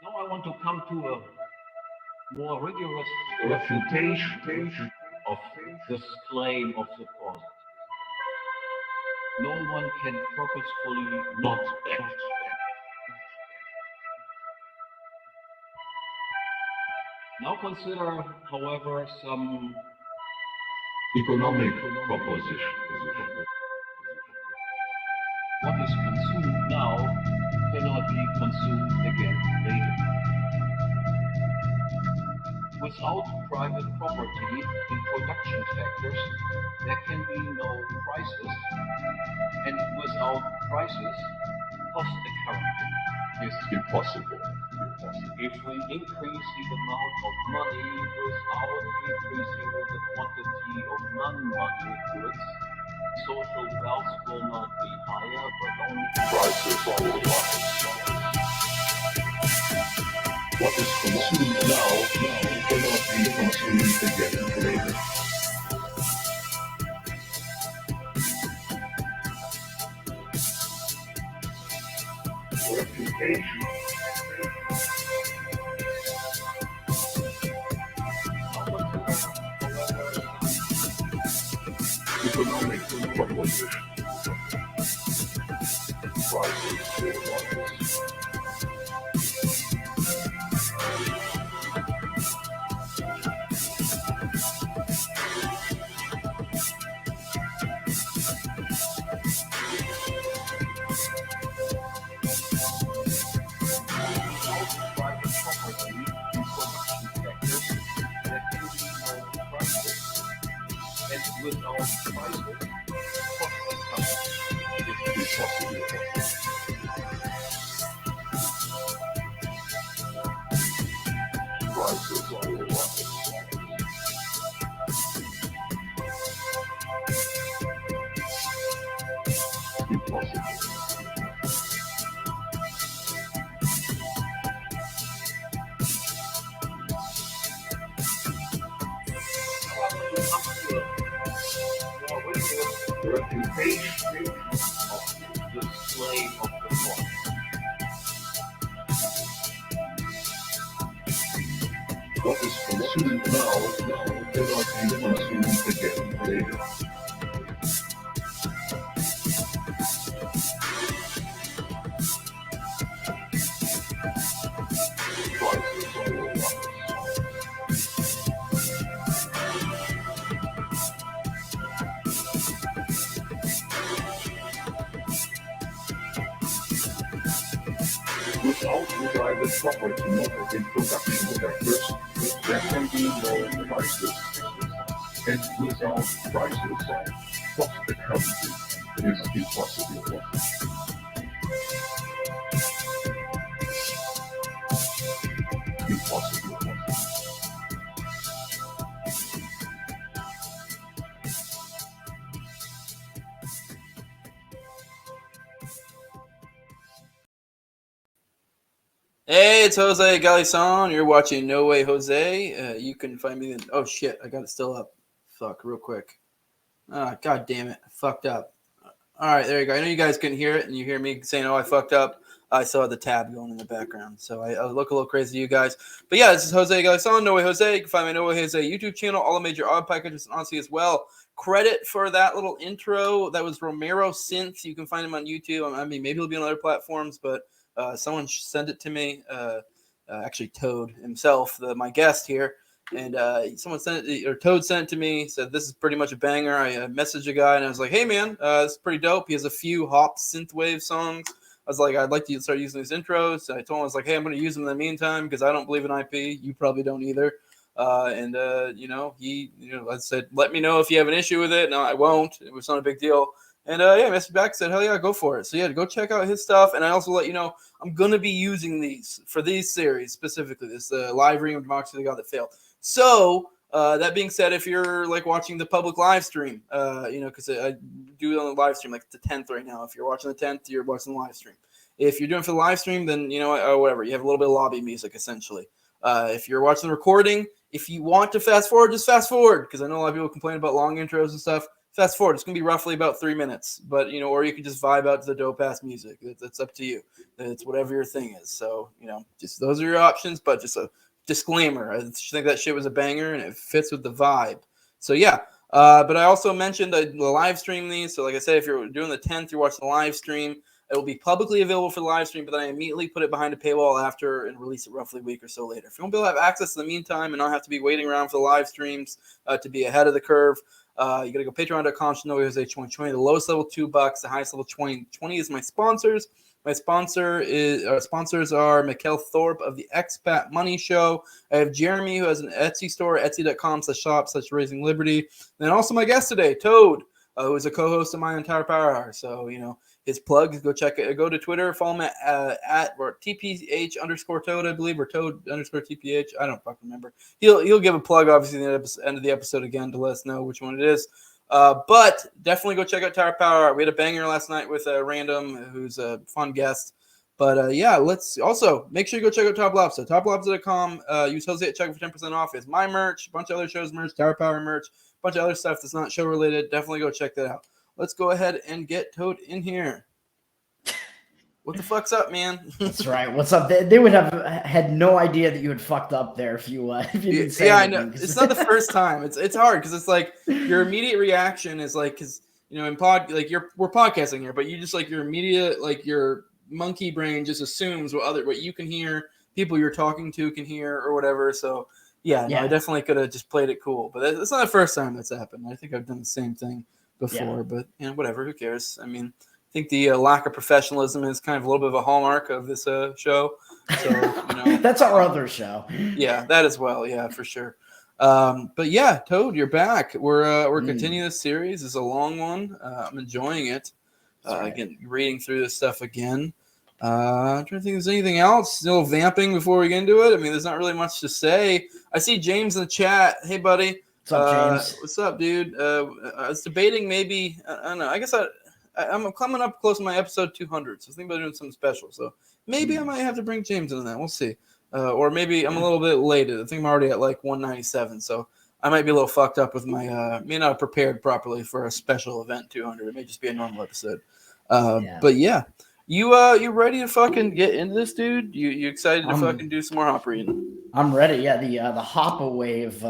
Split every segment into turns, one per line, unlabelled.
Now I want to come to a more rigorous refutation of this claim of the causes. No one can purposefully not act. Now consider, however, some economic proposition. What is consumed now cannot be consumed again later. Without private property in production factors, there can be no prices, and without prices, cost accounting is impossible. If we increase the amount of money without increasing the quantity of non-money goods, social wealth will not be higher, but only prices will rise. What is consumed now cannot be consumed again later. Reputation. Economic proposition. Prices will rise. Without prices, cost accounting is impossible. Prices will rise. Impossible. Reputation of the slave of the law. What is consumed now cannot be consumed again later. Prices will rise. Without private property in production sectors, there can be no prices. And without prices, cost accounting is impossible. Impossible.
Hey, it's Jose Galison. You're watching No Way Jose. You can find me. Oh shit, I got it still up. Fuck, real quick. God damn it, I fucked up. All right, there you go. I know you guys couldn't hear it, and you hear me saying, "Oh, I fucked up." I saw the tab going in the background, so I look a little crazy to you guys. But yeah, this is Jose Galison, No Way Jose. You can find my No Way Jose YouTube channel, all the major odd packages, and honestly as well. Credit for that little intro. That was Romero Synth. You can find him on YouTube. I mean, maybe he'll be on other platforms, but someone sent it to me. Actually, Toad himself, my guest here. And someone sent it, or Toad sent it to me, said this is pretty much a banger. I messaged a guy and I was like, hey man, this is pretty dope. He has a few Hoppe synthwave songs. I was like, I'd like to start using these intros. And I told him, I was like, hey, I'm going to use them in the meantime because I don't believe in IP. You probably don't either. I said, let me know if you have an issue with it. No, I won't. It was not a big deal. And I messaged back, said, hell yeah, go for it. So yeah, go check out his stuff. And I also let you know, I'm going to be using these for these series specifically. This live reading of Democracy, the God That Failed. So that being said, if you're like watching the public live stream, because I do it on the live stream, like the 10th right now. If you're watching the 10th, you're watching the live stream. If you're doing it for the live stream, then whatever. You have a little bit of lobby music essentially. If you're watching the recording, if you want to fast forward, just fast forward because I know a lot of people complain about long intros and stuff. fast forward. It's gonna be roughly about 3 minutes, but or you can just vibe out to the dope ass music. That's up to you. It's whatever your thing is. So just those are your options. But just a disclaimer: I think that shit was a banger and it fits with the vibe. So yeah. But I also mentioned the live stream these. So like I said, if you're doing the 10th, you're watching the live stream. It will be publicly available for the live stream, but then I immediately put it behind a paywall after and release it roughly a week or so later. If you want to be able to have access in the meantime and not have to be waiting around for the live streams to be ahead of the curve, you got to go patreon.com/NWJ2020. The lowest level $2, the highest level 20 is my sponsors. My sponsors are Mikkel Thorpe of the Expat Money Show. I have Jeremy, who has an Etsy store, etsy.com/shop/Raising Liberty. And then also my guest today, Toad, who is a co-host of my entire Power Hour. So, his plug, go check it. Go to Twitter, follow him at or TPH_Toad, I believe, or Toad_TPH. I don't fucking remember. He'll give a plug, obviously, at the end of the episode again to let us know which one it is. But definitely go check out Tower Power. We had a banger last night with Random, who's a fun guest. But yeah, let's also make sure you go check out TopLobsta. TopLobsta.com. Use Jose at checkout for 10% off. It's my merch, a bunch of other shows merch, Tower Power merch, a bunch of other stuff that's not show related. Definitely go check that out. Let's go ahead and get Toad in here. What the fuck's up, man?
That's right. What's up? They would have had no idea that you had fucked up there if you didn't say anything.
I know. It's not the first time. It's hard because it's like your immediate reaction is like, because in we're podcasting here, but you just like your immediate your monkey brain just assumes what you can hear, people you're talking to can hear or whatever. So yeah. I definitely could have just played it cool, but it's not the first time that's happened. I think I've done the same thing before, but whatever. Who cares? I mean, I think the lack of professionalism is kind of a little bit of a hallmark of this show. So
that's our other show.
Yeah, that as well. Yeah, for sure. But yeah, Toad, you're back. We're continuing this series. It's a long one. I'm enjoying it. Again, reading through this stuff again. I'm trying to think if there's anything else. Still vamping before we get into it. I mean, there's not really much to say. I see James in the chat. Hey, buddy.
What's up, James?
What's up, dude? I was debating maybe. I don't know. I guess I'm coming up close to my episode 200, so I think about doing something special. So maybe I might have to bring James into that. We'll see. Or maybe I'm a little bit late. I think I'm already at like 197, so I might be a little fucked up with my may not have prepared properly for a special event 200. It may just be a normal episode. But yeah, you ready to fucking get into this, dude? You excited to fucking do some more Hoppe reading?
I'm ready. Yeah, the Hoppe wave.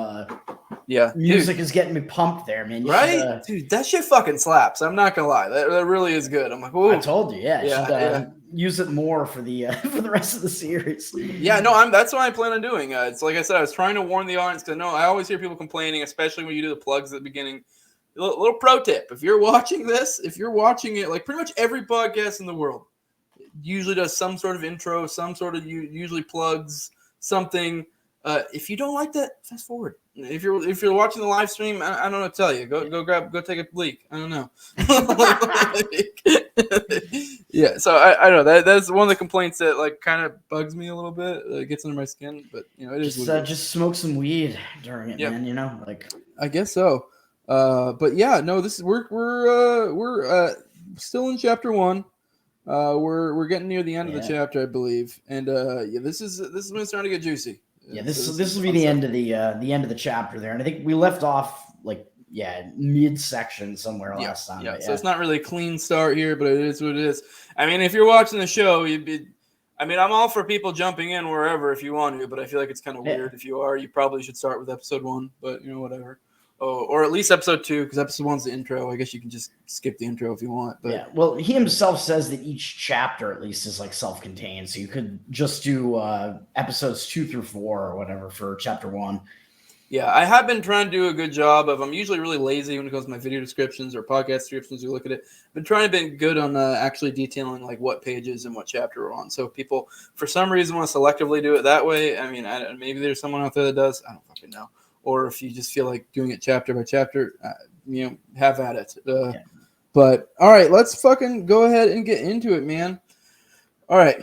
Music is getting me pumped there, man.
Right, dude, that shit fucking slaps. I'm not gonna lie, that really is good. I'm like, whoa.
I told you, use it more for the for the rest of the series.
Yeah, no, that's what I plan on doing. It's like I said, I was trying to warn the audience because I always hear people complaining, especially when you do the plugs at the beginning. A little pro tip: if you're watching it, like pretty much every podcast in the world usually does some sort of intro, some sort of usually plugs something. If you don't like that, fast forward. If you're watching the live stream, I don't know what to tell you. Go take a leak. I don't know. Yeah, so I don't know. That's one of the complaints that like kind of bugs me a little bit. It gets under my skin, but it is.
Just smoke some weed during it, man. Like
I guess so. But yeah, no. This is we're still in chapter 1. We're getting near the end of the chapter, I believe, and this is when it's starting to get juicy.
Yeah, this will be the end of the end of the chapter there, and I think we left off mid-section somewhere last time.
Yeah, so it's not really a clean start here, but it is what it is. I mean, if you're watching the show, I'm all for people jumping in wherever if you want to, but I feel like it's kind of weird if you are. You probably should start with episode 1, but whatever. Or at least episode 2, because episode 1's the intro. I guess you can just skip the intro if you want. But
yeah, well, he himself says that each chapter at least is like self-contained, so you could just do episodes 2 through 4 or whatever for chapter 1.
Yeah, I have been trying to do a good job of. I'm usually really lazy when it comes to my video descriptions or podcast descriptions. You look at it. I've been trying to be good on actually detailing like what pages and what chapter we're on. So if people, for some reason, want to selectively do it that way, I mean, maybe there's someone out there that does. I don't fucking know. Or if you just feel like doing it chapter by chapter, have at it. But all right, let's fucking go ahead and get into it, man. All right,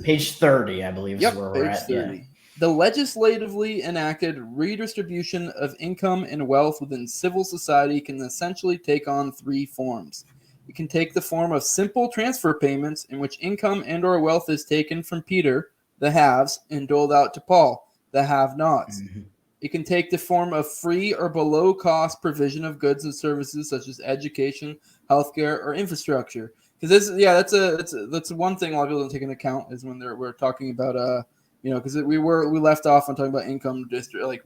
page 30, I believe, is where we're at. 30.
Yeah. The legislatively enacted redistribution of income and wealth within civil society can essentially take on 3 forms. It can take the form of simple transfer payments in which income and/or wealth is taken from Peter, the haves, and doled out to Paul, the have-nots. Mm-hmm. It can take the form of free or below cost provision of goods and services such as education, healthcare, or infrastructure. Because that's one thing a lot of people don't take into account is when we're talking about because we left off on talking about income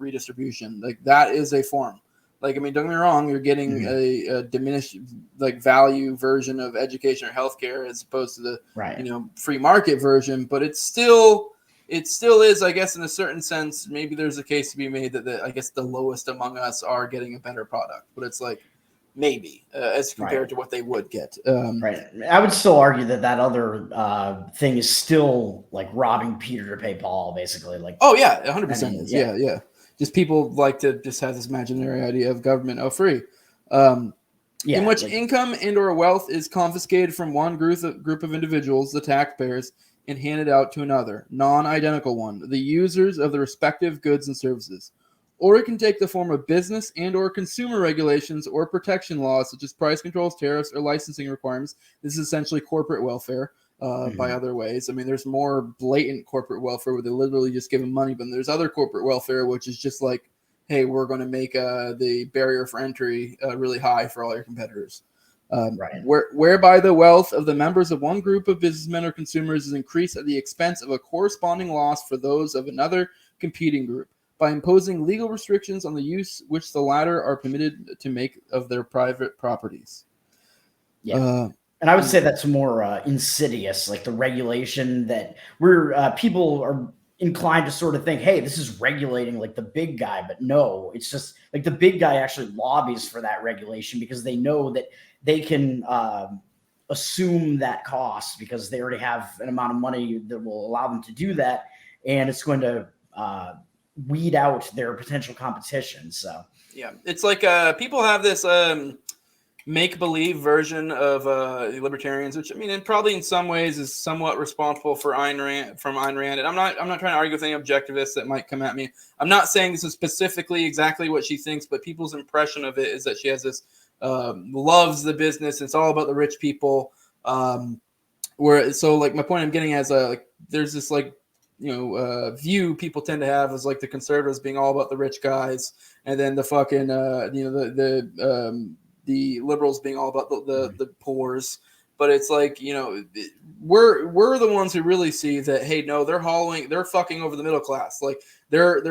redistribution. Like that is a form. Like, I mean, don't get me wrong, you're getting a diminished like value version of education or healthcare as opposed to the free market version, but it still is, I guess, in a certain sense, maybe there's a case to be made that I guess the lowest among us are getting a better product, but it's like maybe as compared to what they would get.
Right. I would still argue that other thing is still like robbing Peter to pay Paul, basically. Like,
oh yeah, 100% is. Yeah. Just people like to just have this imaginary idea of government free. In which income and or wealth is confiscated from one group of individuals, the taxpayers, and handed out to another, non-identical one, the users of the respective goods and services. Or it can take the form of business and or consumer regulations or protection laws such as price controls, tariffs, or licensing requirements. This is essentially corporate welfare by other ways. I mean, there's more blatant corporate welfare where they literally just give them money, but there's other corporate welfare which is just like, hey, we're going to make the barrier for entry really high for all your competitors. Whereby the wealth of the members of one group of businessmen or consumers is increased at the expense of a corresponding loss for those of another competing group by imposing legal restrictions on the use which the latter are permitted to make of their private properties.
And I would say that's more insidious, like the regulation that people are inclined to sort of think, hey, this is regulating like the big guy, but no, it's just like the big guy actually lobbies for that regulation because they know that they can assume that cost because they already have an amount of money that will allow them to do that, and it's going to weed out their potential competition. So
yeah, it's like people have this make-believe version of libertarians, which I mean, and probably in some ways is somewhat responsible for Ayn Rand. And I'm not trying to argue with any objectivists that might come at me. I'm not saying this is specifically exactly what she thinks, but people's impression of it is that she has this loves the business. It's all about the rich people. So like my point I'm getting at is like there's this like view people tend to have is like the conservatives being all about the rich guys, and then the fucking the liberals being all about the poors. But it's like, we're the ones who really see that, hey, no, they're fucking over the middle class. Like they're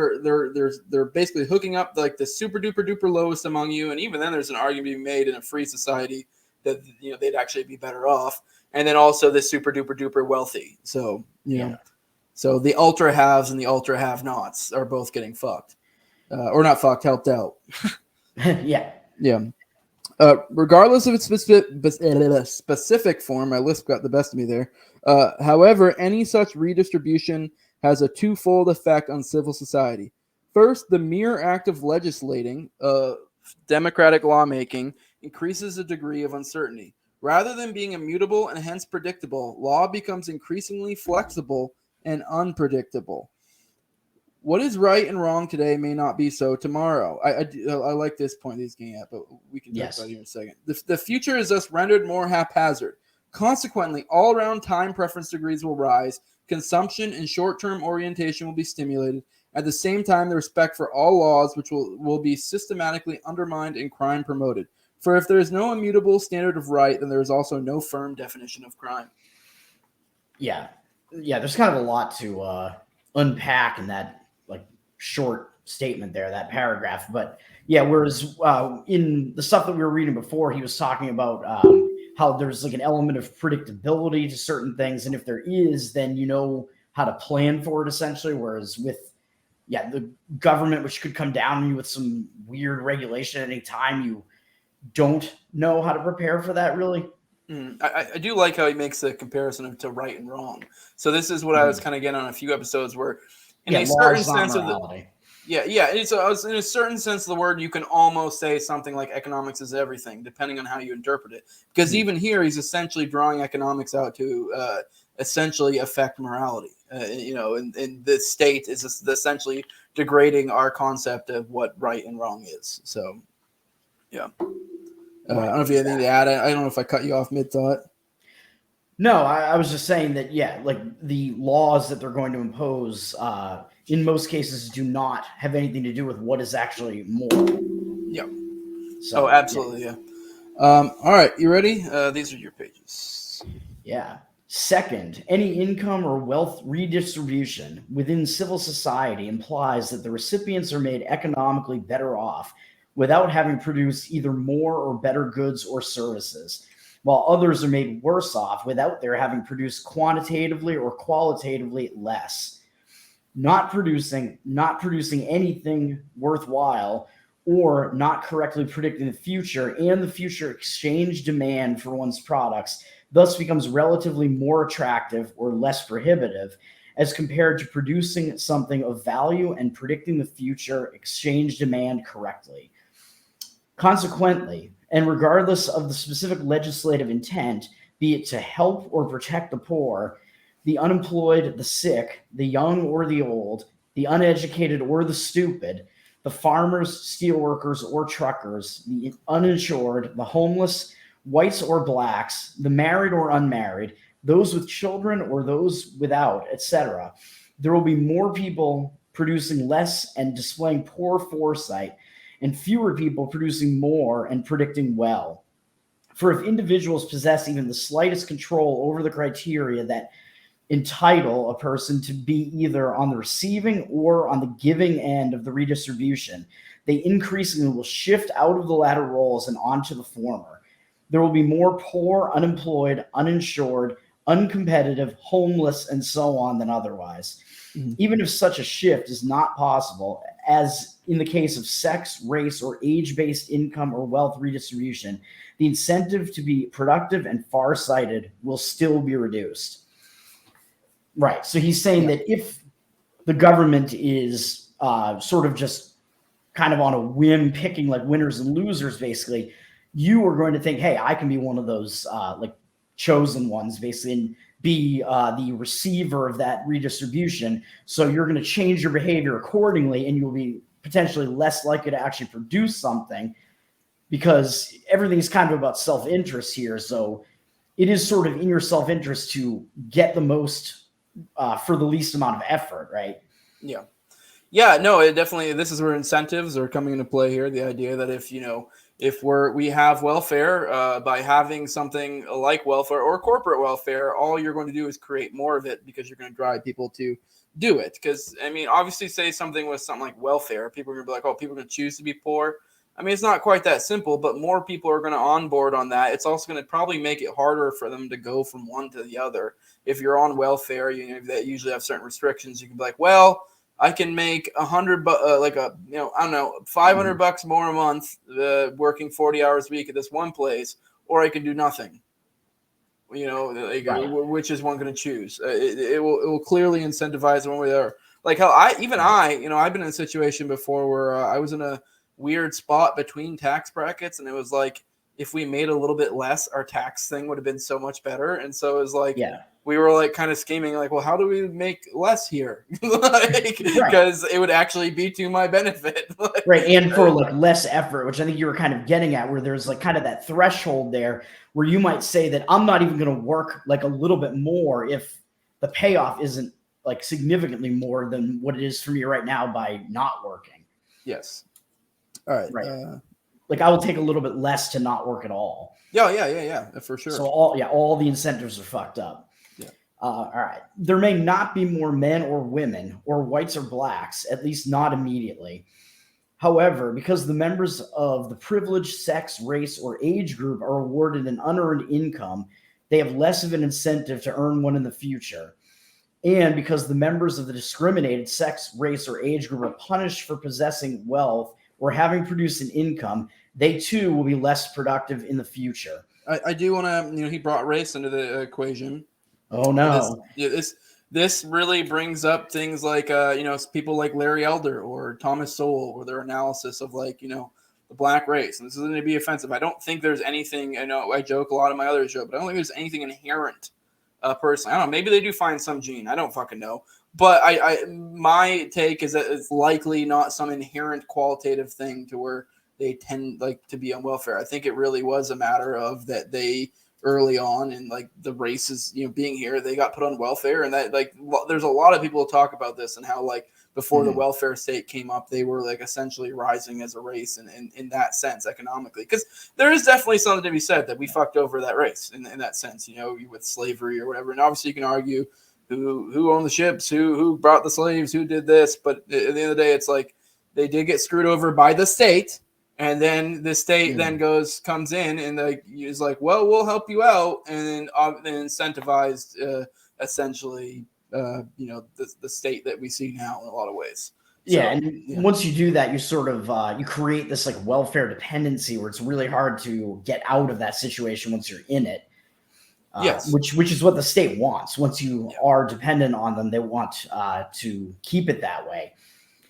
basically hooking up like the super duper duper lowest among you. And even then there's an argument being made in a free society that, they'd actually be better off. And then also the super duper duper wealthy. So, so the ultra haves and the ultra have nots are both getting fucked or not fucked, helped out.
Yeah.
Regardless of its specific form, my lisp got the best of me there. However, any such redistribution has a twofold effect on civil society. First, the mere act of legislating, democratic lawmaking, increases the degree of uncertainty. Rather than being immutable and hence predictable, law becomes increasingly flexible and unpredictable. What is right and wrong today may not be so tomorrow. I like this point he's getting at, but we can talk about it in a second. The future is thus rendered more haphazard. Consequently, all-around time preference degrees will rise, consumption and short-term orientation will be stimulated. At the same time, the respect for all laws which will be systematically undermined and crime promoted. For if there is no immutable standard of right, then there is also no firm definition of crime.
Yeah, there's kind of a lot to unpack in that short statement there, that paragraph. But yeah, whereas in the stuff that we were reading before, he was talking about how there's like an element of predictability to certain things, and if there is, then you know how to plan for it essentially. Whereas with the government, which could come down on you with some weird regulation at any time, you don't know how to prepare for that really.
I do like how he makes the comparison to right and wrong. So this is what I was kind of getting on a few episodes where in a certain sense of it's in a certain sense of the word, you can almost say something like economics is everything, depending on how you interpret it. Because even here, he's essentially drawing economics out to essentially affect morality. And the state is essentially degrading our concept of what right and wrong is. So, yeah. I don't know if you have anything to add. I don't know if I cut you off mid-thought.
No, I was just saying that, like the laws that they're going to impose in most cases do not have anything to do with what is actually moral.
Yeah.
So,
absolutely, yeah. All right, you ready? These are your pages.
Yeah. Second, any income or wealth redistribution within civil society implies that the recipients are made economically better off without having produced either more or better goods or services, while others are made worse off without their having produced quantitatively or qualitatively less. Not producing anything worthwhile, or not correctly predicting the future and the future exchange demand for one's products thus becomes relatively more attractive or less prohibitive as compared to producing something of value and predicting the future exchange demand correctly. Consequently, and regardless of the specific legislative intent, be it to help or protect the poor, the unemployed, the sick, the young or the old, the uneducated or the stupid, the farmers, steelworkers, or truckers, the uninsured, the homeless, whites or blacks, the married or unmarried, those with children or those without, etc., there will be more people producing less and displaying poor foresight, and fewer people producing more and predicting well. For if individuals possess even the slightest control over the criteria that entitle a person to be either on the receiving or on the giving end of the redistribution, they increasingly will shift out of the latter roles and onto the former. There will be more poor, unemployed, uninsured, uncompetitive, homeless, and so on than otherwise.
Mhm.
Even if such a shift is not possible, as in the case of sex, race, or age-based income or wealth redistribution, the incentive to be productive and far-sighted will still be reduced. Right. So he's saying that if the government is sort of just kind of on a whim picking like winners and losers, basically, you are going to think, hey, I can be one of those like chosen ones, basically, and be the receiver of that redistribution. So you're going to change your behavior accordingly, and you'll be potentially less likely to actually produce something because everything is kind of about self-interest here. So it is sort of in your self-interest to get the most for the least amount of effort, right?
Yeah. Yeah, no, it definitely, this is where incentives are coming into play here. The idea that if we have welfare, by having something like welfare or corporate welfare, all you're going to do is create more of it because you're going to drive people to do it. Because, I mean, obviously say something with something like welfare, people are going to be like, oh, people are going to choose to be poor. I mean, it's not quite that simple, but more people are going to onboard on that. It's also going to probably make it harder for them to go from one to the other. If you're on welfare, that usually have certain restrictions. You can be like, well, I can make $500 more a month, working 40 hours a week at this one place, or I can do nothing.
Right.
Which is one going to choose? It will clearly incentivize one way or the other. Like how I've been in a situation before where I was in a weird spot between tax brackets, and it was like if we made a little bit less, our tax thing would have been so much better. And so it was like, we were like kind of scheming, like, well, how do we make less here? Because it would actually be to my benefit.
Right. And for like less effort, which I think you were kind of getting at, where there's like kind of that threshold there where you might say that I'm not even going to work like a little bit more if the payoff isn't like significantly more than what it is for me right now by not working.
Yes. All right.
Right. Like I will take a little bit less to not work at all.
Yeah, for sure.
So all the incentives are fucked up.
Yeah.
All right. There may not be more men or women or whites or blacks, at least not immediately. However, because the members of the privileged sex, race, or age group are awarded an unearned income, they have less of an incentive to earn one in the future. And because the members of the discriminated sex, race, or age group are punished for possessing wealth or having produced an income, they too will be less productive in the future.
I do want to, he brought race into the equation.
Oh no.
This really brings up things like, people like Larry Elder or Thomas Sowell, or their analysis of like, the black race. And this isn't going to be offensive. I don't think there's anything, I know I joke a lot in my other show, but I don't think there's anything inherent personally. I don't know. Maybe they do find some gene. I don't fucking know. But my take is that it's likely not some inherent qualitative thing to where they tend like to be on welfare. I think it really was a matter of that they early on, and like the races, being here, they got put on welfare, and that like there's a lot of people who talk about this and how like before the welfare state came up, they were like essentially rising as a race, and in that sense economically, because there is definitely something to be said that we fucked over that race in that sense, with slavery or whatever. And obviously you can argue who owned the ships, who brought the slaves, who did this, but at the end of the day, it's like they did get screwed over by the state. And then the state then comes in and is like, well, we'll help you out, and then incentivized essentially, the state that we see now in a lot of ways.
Once you do that, you sort of you create this like welfare dependency where it's really hard to get out of that situation once you're in it. Which is what the state wants. Once you are dependent on them, they want to keep it that way.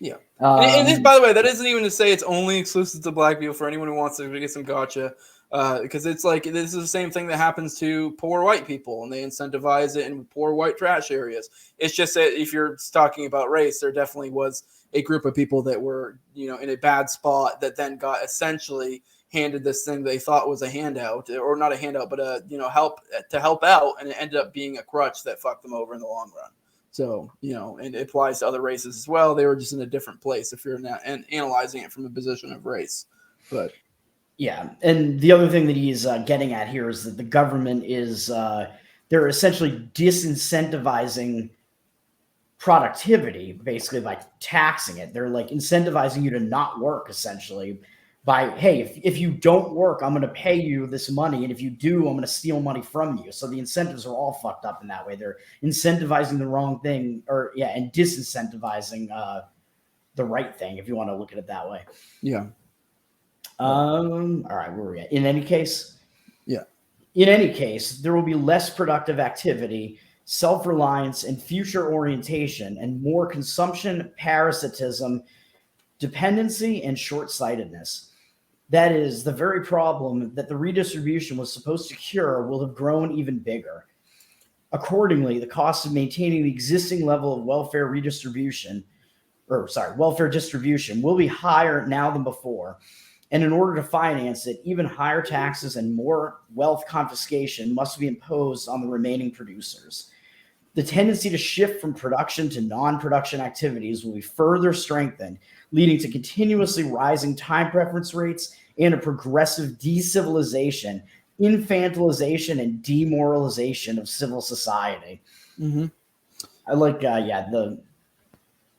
Yeah. And by the way, that isn't even to say it's only exclusive to black people for anyone who wants to get some gotcha. Because it's like this is the same thing that happens to poor white people, and they incentivize it in poor white trash areas. It's just that if you're talking about race, there definitely was a group of people that were, in a bad spot that then got essentially handed this thing they thought was a handout, or not a handout, but help out, and it ended up being a crutch that fucked them over in the long run. So, and it applies to other races as well. They were just in a different place if you're not analyzing it from a position of race. But
yeah, and the other thing that he's getting at here is that the government is they're essentially disincentivizing productivity, basically by taxing it. They're like incentivizing you to not work, essentially, by, hey, if you don't work, I'm going to pay you this money, and if you do, I'm going to steal money from you. So the incentives are all fucked up in that way. They're incentivizing the wrong thing, and disincentivizing the right thing, if you want to look at it that way.
Yeah.
All right, where are we at? In any case, there will be less productive activity, self-reliance, and future orientation, and more consumption, parasitism, dependency, and short-sightedness. That is, the very problem that the redistribution was supposed to cure will have grown even bigger. Accordingly, the cost of maintaining the existing level of welfare distribution will be higher now than before. And in order to finance it, even higher taxes and more wealth confiscation must be imposed on the remaining producers. The tendency to shift from production to non-production activities will be further strengthened, leading to continuously rising time preference rates and a progressive decivilization, infantilization, and demoralization of civil society.
Mm-hmm.
I like, the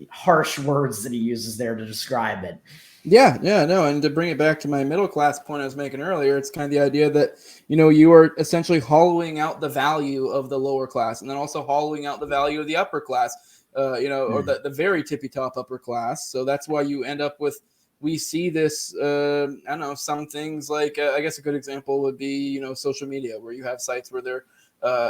harsh words that he uses there to describe it.
And to bring it back to my middle class point I was making earlier, it's kind of the idea that, you are essentially hollowing out the value of the lower class, and then also hollowing out the value of the upper class, or the very tippy top upper class. So that's why you end up with, we see this, some things like, I guess a good example would be, social media, where you have sites where they're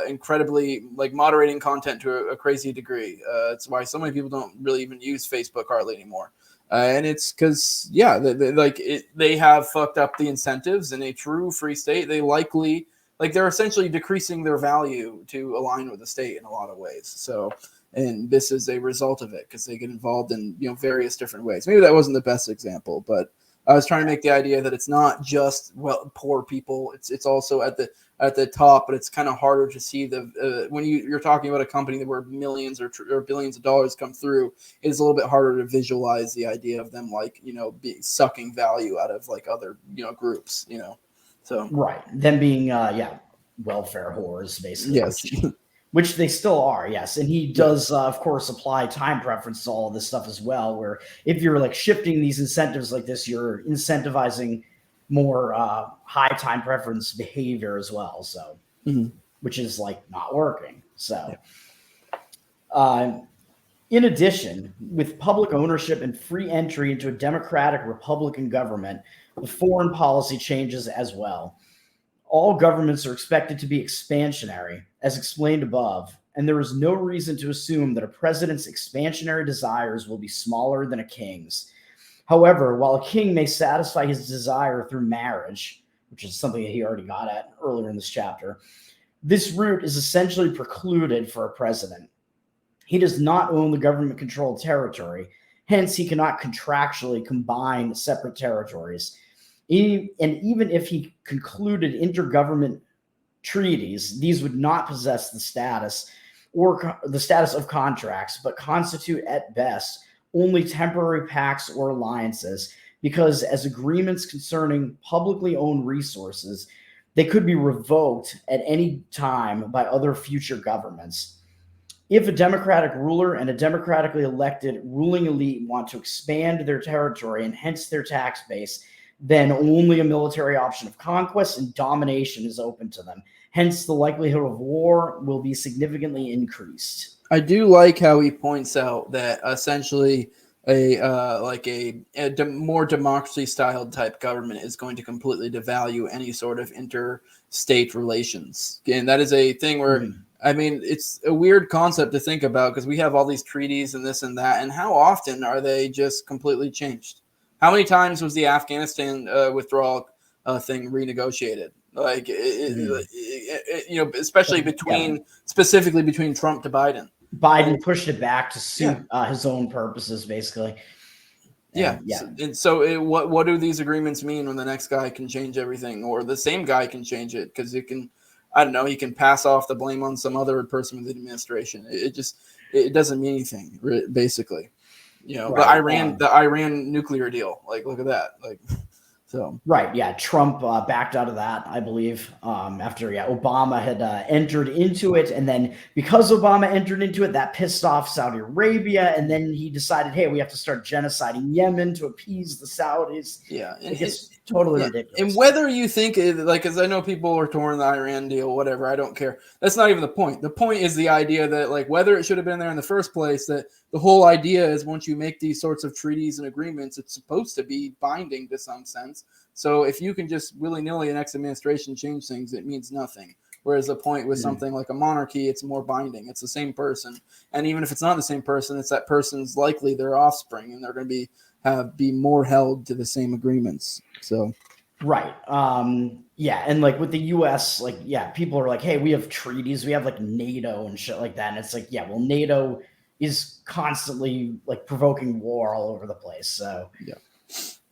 incredibly like moderating content to a crazy degree. It's why so many people don't really even use Facebook hardly anymore. And it's because, they have fucked up the incentives. In a true free state, they likely, they're essentially decreasing their value to align with the state in a lot of ways. So, and this is a result of it, because they get involved in, various different ways. Maybe that wasn't the best example, but I was trying to make the idea that it's not just, poor people. It's also at the top, but it's kind of harder to see when you're talking about a company where millions or billions of dollars come through. It is a little bit harder to visualize the idea of them sucking value out of other groups. So
right, them being welfare whores, basically.
Yes.
Which they still are, yes. And he does, of course, apply time preference to all of this stuff as well, where if you're shifting these incentives like this, you're incentivizing more high time preference behavior as well. So, which is not working. So, in addition, with public ownership and free entry into a democratic Republican government, the foreign policy changes as well. All governments are expected to be expansionary, as explained above, and there is no reason to assume that a president's expansionary desires will be smaller than a king's. However, while a king may satisfy his desire through marriage, which is something that he already got at earlier in this chapter, this route is essentially precluded for a president. He does not own the government-controlled territory, hence he cannot contractually combine separate territories. And even if he concluded intergovernment treaties. These would not possess the status of contracts, but constitute at best only temporary pacts or alliances, because as agreements concerning publicly owned resources, they could be revoked at any time by other future governments. If a democratic ruler and a democratically elected ruling elite want to expand their territory and hence their tax base, then only a military option of conquest and domination is open to them. Hence, the likelihood of war will be significantly increased.
I do like how he points out that essentially more democracy-styled type government is going to completely devalue any sort of interstate relations. And that is a thing where, I mean, it's a weird concept to think about because we have all these treaties and this and that, and how often are they just completely changed? How many times was the Afghanistan withdrawal thing renegotiated? Like, especially specifically between Trump to Biden.
Biden pushed it back to suit his own purposes, basically.
What do these agreements mean when the next guy can change everything, or the same guy can change it because it can, I don't know, he can pass off the blame on some other person with the administration. It doesn't mean anything, basically. Right. The Iran nuclear deal, like, look at that, like. So
right, yeah, Trump backed out of that, I believe, after Obama had entered into it, and then because Obama entered into it, that pissed off Saudi Arabia, and then he decided, hey, we have to start genociding Yemen to appease the Saudis.
Yeah,
it's totally ridiculous.
And whether you think because I know people are torn the Iran deal, whatever, I don't care. That's not even the point. The point is the idea that, like, whether it should have been there in the first place, that the whole idea is once you make these sorts of treaties and agreements, it's supposed to be binding to some sense. So if you can just willy-nilly an next administration change things, it means nothing. Whereas the point with something like a monarchy, it's more binding. It's the same person. And even if it's not the same person, it's that person's likely their offspring, and they're going to be more held to the same agreements. So
right. And like with the US, like, people are like, hey, we have treaties, we have like NATO and shit like that. And it's like, well, NATO is constantly like provoking war all over the place. So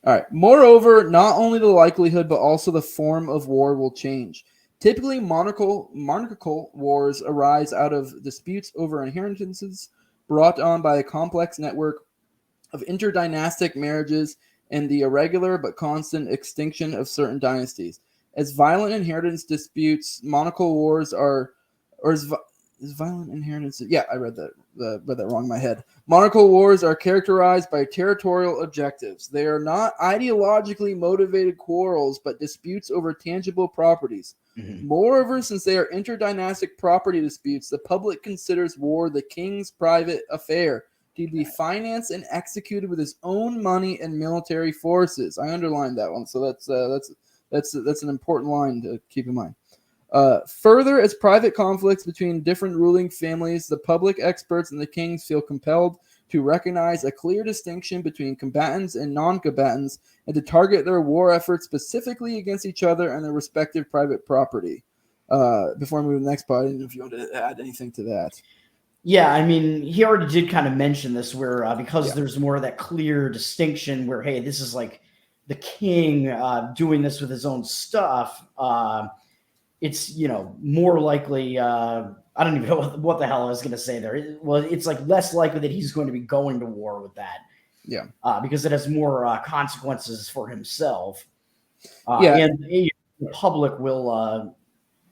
all right. Moreover, not only the likelihood, but also the form of war will change. Typically, monarchical wars arise out of disputes over inheritances brought on by a complex network of interdynastic marriages and the irregular but constant extinction of certain dynasties. As violent inheritance disputes, monarchical wars is violent inheritance. Yeah, I read that wrong in my head. Monarchical wars are characterized by territorial objectives. They are not ideologically motivated quarrels, but disputes over tangible properties. Moreover, since they are interdynastic property disputes, the public considers war the king's private affair, to be financed and executed with his own money and military forces. I underlined that one, so that's an important line to keep in mind. Further, as private conflicts between different ruling families, the public experts and the kings feel compelled to recognize a clear distinction between combatants and non-combatants and to target their war efforts specifically against each other and their respective private property. Before I move to the next part, I don't know if you want to add anything to that.
Yeah, I mean, he already did kind of mention this where because there's more of that clear distinction where, hey, this is like the king doing this with his own stuff. It's, more likely, I don't even know what the hell I was going to say there. It's like less likely that he's going to be going to war with that.
Yeah.
Because it has more consequences for himself. And the public will,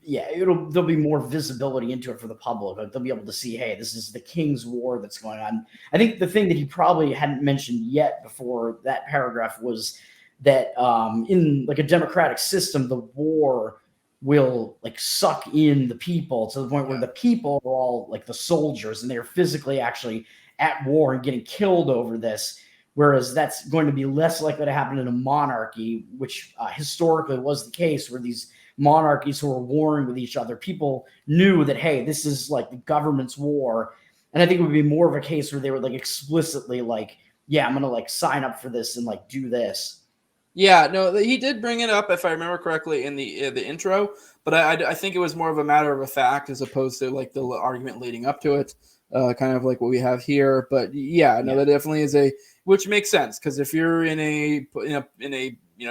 there'll be more visibility into it for the public. Like, they'll be able to see, hey, this is the king's war that's going on. I think the thing that he probably hadn't mentioned yet before that paragraph was that in like a democratic system, the war will like suck in the people to the point where the people are all like the soldiers and they're physically actually at war and getting killed over this. Whereas that's going to be less likely to happen in a monarchy, which historically was the case, where these monarchies who were warring with each other, people knew that, hey, this is like the government's war. And I think it would be more of a case where they would like explicitly like, I'm going to like sign up for this and like do this.
Yeah, no, he did bring it up, if I remember correctly, in the intro, but I think it was more of a matter of a fact as opposed to like the argument leading up to it, kind of like what we have here. But that definitely is which makes sense, because if you're in a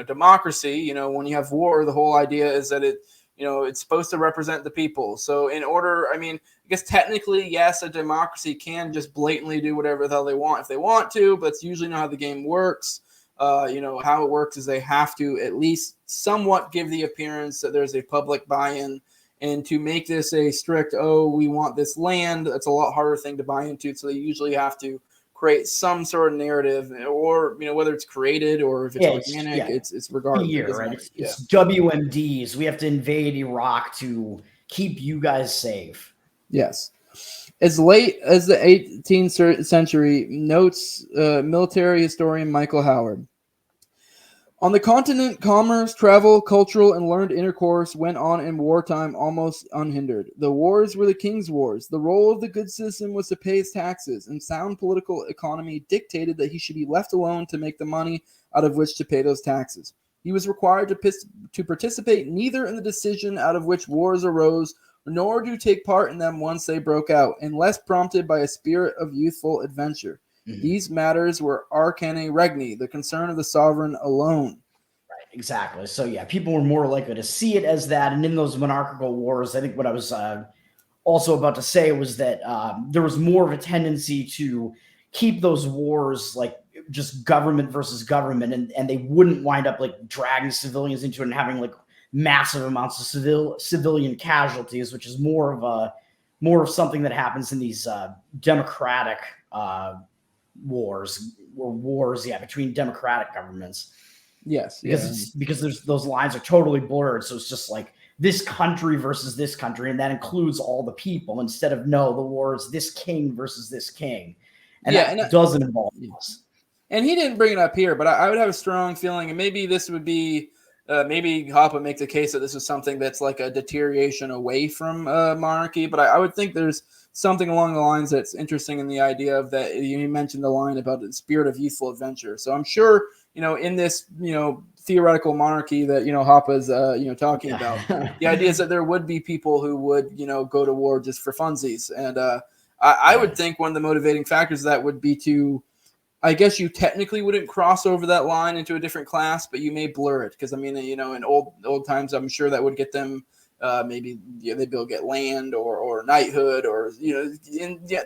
democracy, when you have war, the whole idea is that it it's supposed to represent the people. So in order, I mean, I guess technically, yes, a democracy can just blatantly do whatever the hell they want if they want to, but it's usually not how the game works. How it works is they have to at least somewhat give the appearance that there's a public buy-in. And to make this a strict, we want this land, that's a lot harder thing to buy into. So they usually have to create some sort of narrative, or whether it's created or if it's organic, it's regardless.
Fear, right? It's WMDs. We have to invade Iraq to keep you guys safe.
Yes. As late as the 18th century, notes military historian Michael Howard. On the continent, commerce, travel, cultural, and learned intercourse went on in wartime almost unhindered. The wars were the king's wars. The role of the good citizen was to pay his taxes, and sound political economy dictated that he should be left alone to make the money out of which to pay those taxes. He was required to participate neither in the decision out of which wars arose, nor to take part in them once they broke out, unless prompted by a spirit of youthful adventure. Mm-hmm. These matters were arcane regni, the concern of the sovereign alone.
Right, exactly. So yeah, people were more likely to see it as that. And in those monarchical wars, I think what I was also about to say was that there was more of a tendency to keep those wars like just government versus government, and they wouldn't wind up like dragging civilians into it and having like massive amounts of civilian casualties, which is more of something that happens in these democratic wars between democratic governments.
Yes,
because there's those lines are totally blurred, so it's just like this country versus this country, and that includes all the people instead of the war is this king versus this king, and that doesn't involve us.
And he didn't bring it up here, but I would have a strong feeling, and maybe this would be maybe Hoppe makes the case that this is something that's like a deterioration away from monarchy, but I would think there's something along the lines that's interesting in the idea of that. You mentioned the line about the spirit of youthful adventure. So I'm sure, in this, theoretical monarchy that, Hoppe's, talking about, the idea is that there would be people who would, go to war just for funsies. And I would think one of the motivating factors of that would be to, I guess you technically wouldn't cross over that line into a different class, but you may blur it. Because, in old times, I'm sure that would get them maybe they'd be able to get land or knighthood or,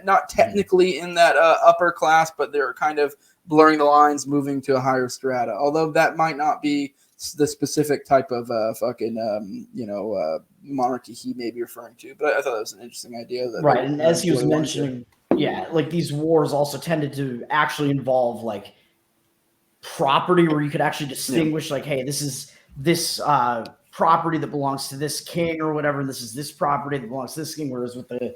not technically in that upper class, but they're kind of blurring the lines, moving to a higher strata. Although that might not be the specific type of monarchy he may be referring to. But I thought that was an interesting idea.
Right, and as he was mentioning, like these wars also tended to actually involve like property where you could actually distinguish like, hey, this is this property that belongs to this king or whatever, and this is this property that belongs to this king. Whereas with the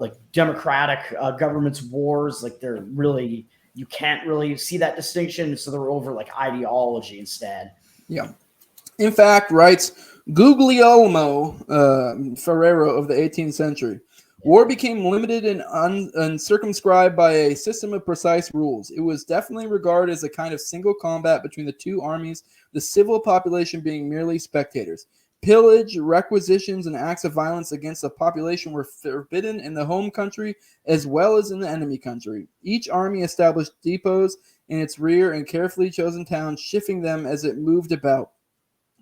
like democratic government's wars, like they're really, you can't really see that distinction, so they're over like ideology instead.
Yeah. In fact, writes Guglielmo Ferrero of the 18th century, war became limited and uncircumscribed by a system of precise rules. It was definitely regarded as a kind of single combat between the two armies, the civil population being merely spectators. Pillage, requisitions, and acts of violence against the population were forbidden in the home country as well as in the enemy country. Each army established depots in its rear and carefully chosen towns, shifting them as it moved about.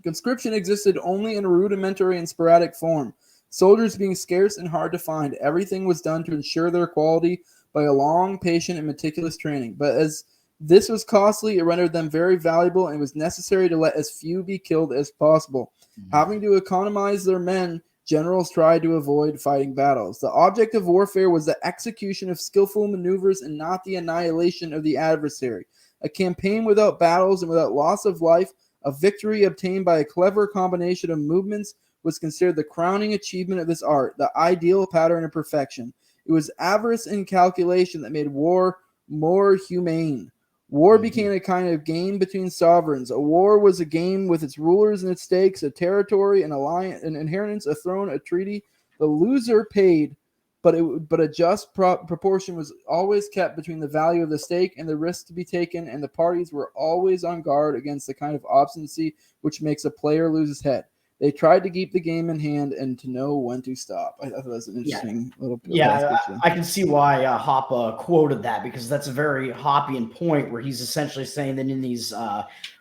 Conscription existed only in a rudimentary and sporadic form. Soldiers being scarce and hard to find, everything was done to ensure their quality by a long, patient, and meticulous training. But as this was costly, it rendered them very valuable, and it was necessary to let as few be killed as possible. Mm-hmm. Having to economize their men, generals tried to avoid fighting battles. The object of warfare was the execution of skillful maneuvers and not the annihilation of the adversary. A campaign without battles and without loss of life, a victory obtained by a clever combination of movements, was considered the crowning achievement of this art, the ideal pattern of perfection. It was avarice and calculation that made war more humane. War became a kind of game between sovereigns. A war was a game with its rulers and its stakes, a territory, an alliance, an inheritance, a throne, a treaty. The loser paid, but a just proportion was always kept between the value of the stake and the risk to be taken, and the parties were always on guard against the kind of obstinacy which makes a player lose his head. They tried to keep the game in hand and to know when to stop. I thought that was an interesting little bit.
Yeah, I can see why Hoppe quoted that, because that's a very Hoppian point where he's essentially saying that in these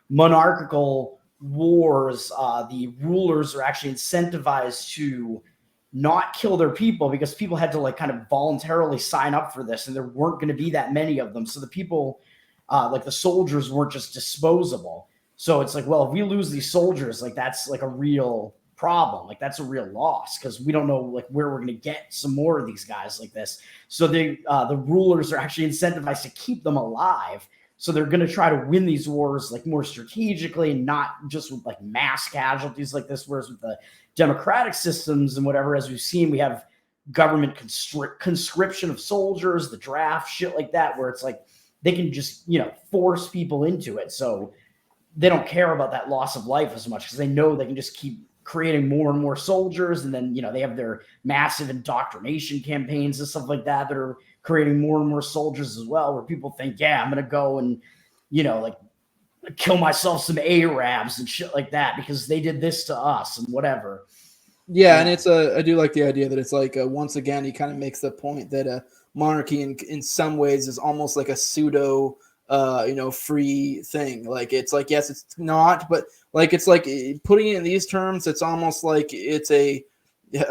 monarchical wars, the rulers are actually incentivized to not kill their people because people had to like kind of voluntarily sign up for this, and there weren't going to be that many of them. So the people, like the soldiers, weren't just disposable. So it's like, well, if we lose these soldiers, like that's like a real problem. Like that's a real loss because we don't know like where we're going to get some more of these guys like this. So the rulers are actually incentivized to keep them alive. So they're going to try to win these wars like more strategically, not just with like mass casualties like this. Whereas with the democratic systems and whatever, as we've seen, we have government conscription of soldiers, the draft, shit like that, where it's like they can just, you know, force people into it. So they don't care about that loss of life as much because they know they can just keep creating more and more soldiers. And then, you know, they have their massive indoctrination campaigns and stuff like that that are creating more and more soldiers as well, where people think, yeah, I'm going to go and, you know, like kill myself some Arabs and shit like that because they did this to us and whatever.
Yeah, and it's I do like the idea that it's like once again he kind of makes the point that a monarchy in some ways is almost like a pseudo free thing. Like it's like, yes, it's not, but like it's like putting it in these terms, it's almost like it's a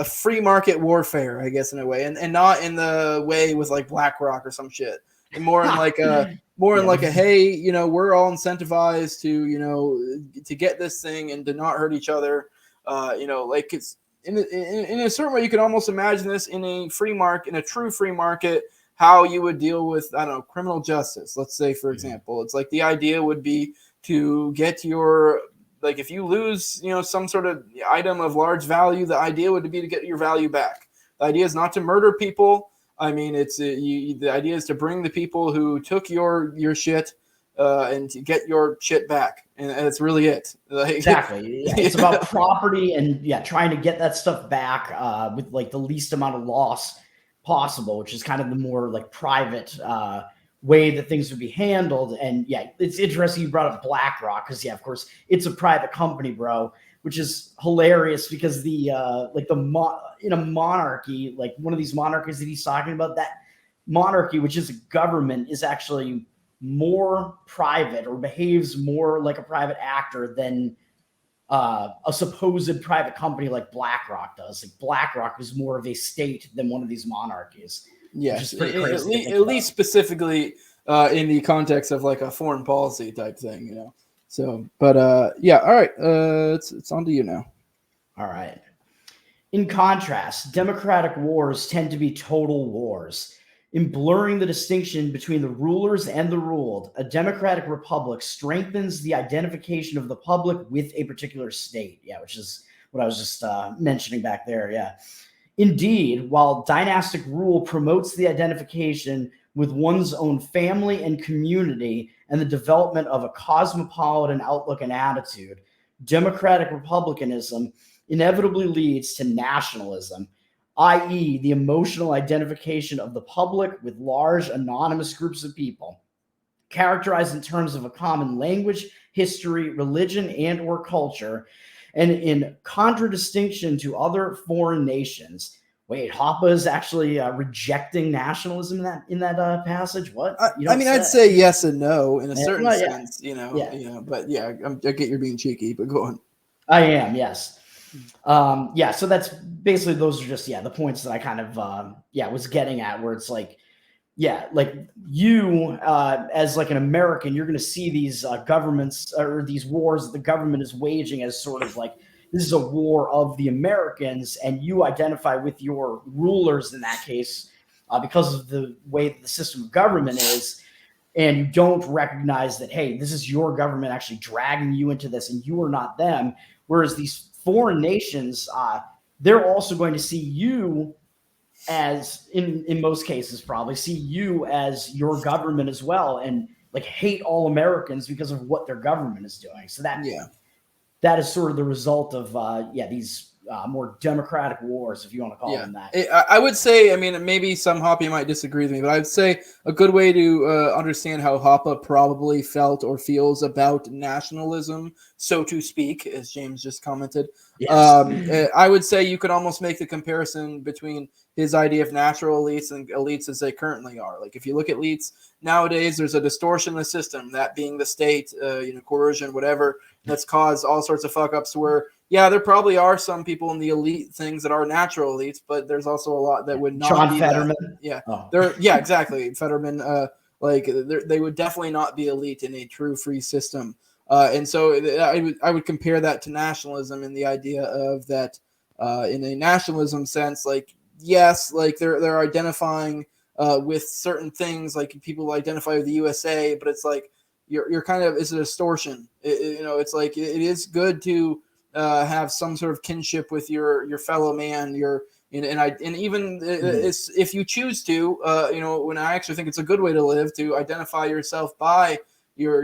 free market warfare, I guess, in a way, and not in the way with like BlackRock or some shit, and more in like a hey, you know, we're all incentivized to, you know, to get this thing and to not hurt each other. Like it's in a certain way you can almost imagine this in a free market, in a true free market, how you would deal with, I don't know, criminal justice. Let's say, for example, it's like the idea would be to get your, like if you lose, you know, some sort of item of large value, the idea would be to get your value back. The idea is not to murder people. I mean, it's the idea is to bring the people who took your shit and to get your shit back, and that's really it. Like,
exactly. Yeah, it's about property and trying to get that stuff back with like the least amount of loss possible, which is kind of the more like private way that things would be handled. And yeah, it's interesting you brought up BlackRock because of course it's a private company, bro, which is hilarious because the in a monarchy, like one of these monarchies that he's talking about, that monarchy, which is a government, is actually more private or behaves more like a private actor than a supposed private company like BlackRock does. Like BlackRock is more of a state than one of these monarchies.
Yes, at least specifically in the context of like a foreign policy type thing, you know. So, but all right, it's on to you now.
All right. In contrast, democratic wars tend to be total wars. In blurring the distinction between the rulers and the ruled, a democratic republic strengthens the identification of the public with a particular state. Yeah, which is what I was just mentioning back there. Yeah. Indeed, while dynastic rule promotes the identification with one's own family and community and the development of a cosmopolitan outlook and attitude, democratic republicanism inevitably leads to nationalism, i.e., the emotional identification of the public with large anonymous groups of people, characterized in terms of a common language, history, religion, and or culture, and in contradistinction to other foreign nations. Wait, Hoppe is actually rejecting nationalism in that passage? What?
I mean, I'd say yes and no in a certain sense, you know, but yeah, I get you're being cheeky, but go on.
I am, yes. So that's basically, those are just, the points that I kind of, was getting at, where it's like, like you, as like an American, you're going to see these governments or these wars that the government is waging as sort of like, this is a war of the Americans, and you identify with your rulers in that case because of the way that the system of government is, and you don't recognize that, hey, this is your government actually dragging you into this, and you are not them. Whereas these foreign nations, they're also going to see you as, in most cases, probably see you as your government as well, and like hate all Americans because of what their government is doing. So that is sort of the result of these more democratic wars, if you want to call them that.
I would say, I mean, maybe some Hoppe might disagree with me, but I would say a good way to understand how Hoppe probably felt or feels about nationalism, so to speak, as James just commented. Yes. I would say you could almost make the comparison between his idea of natural elites and elites as they currently are. Like if you look at elites nowadays, there's a distortion in the system, that being the state, coercion, whatever, that's caused all sorts of fuck ups to where, yeah, there probably are some people in the elite things that are natural elites, but there's also a lot that would not
John
be
Fetterman.
that. Yeah,
Oh.
yeah, exactly. Fetterman, they would definitely not be elite in a true free system. And so I would compare that to nationalism in the idea of that in a nationalism sense, like, yes, like they're identifying with certain things, like people identify with the USA, but it's like you're kind of, it's a distortion. It's like it is good to have some sort of kinship with your fellow man, if you choose to, when I actually think it's a good way to live, to identify yourself by your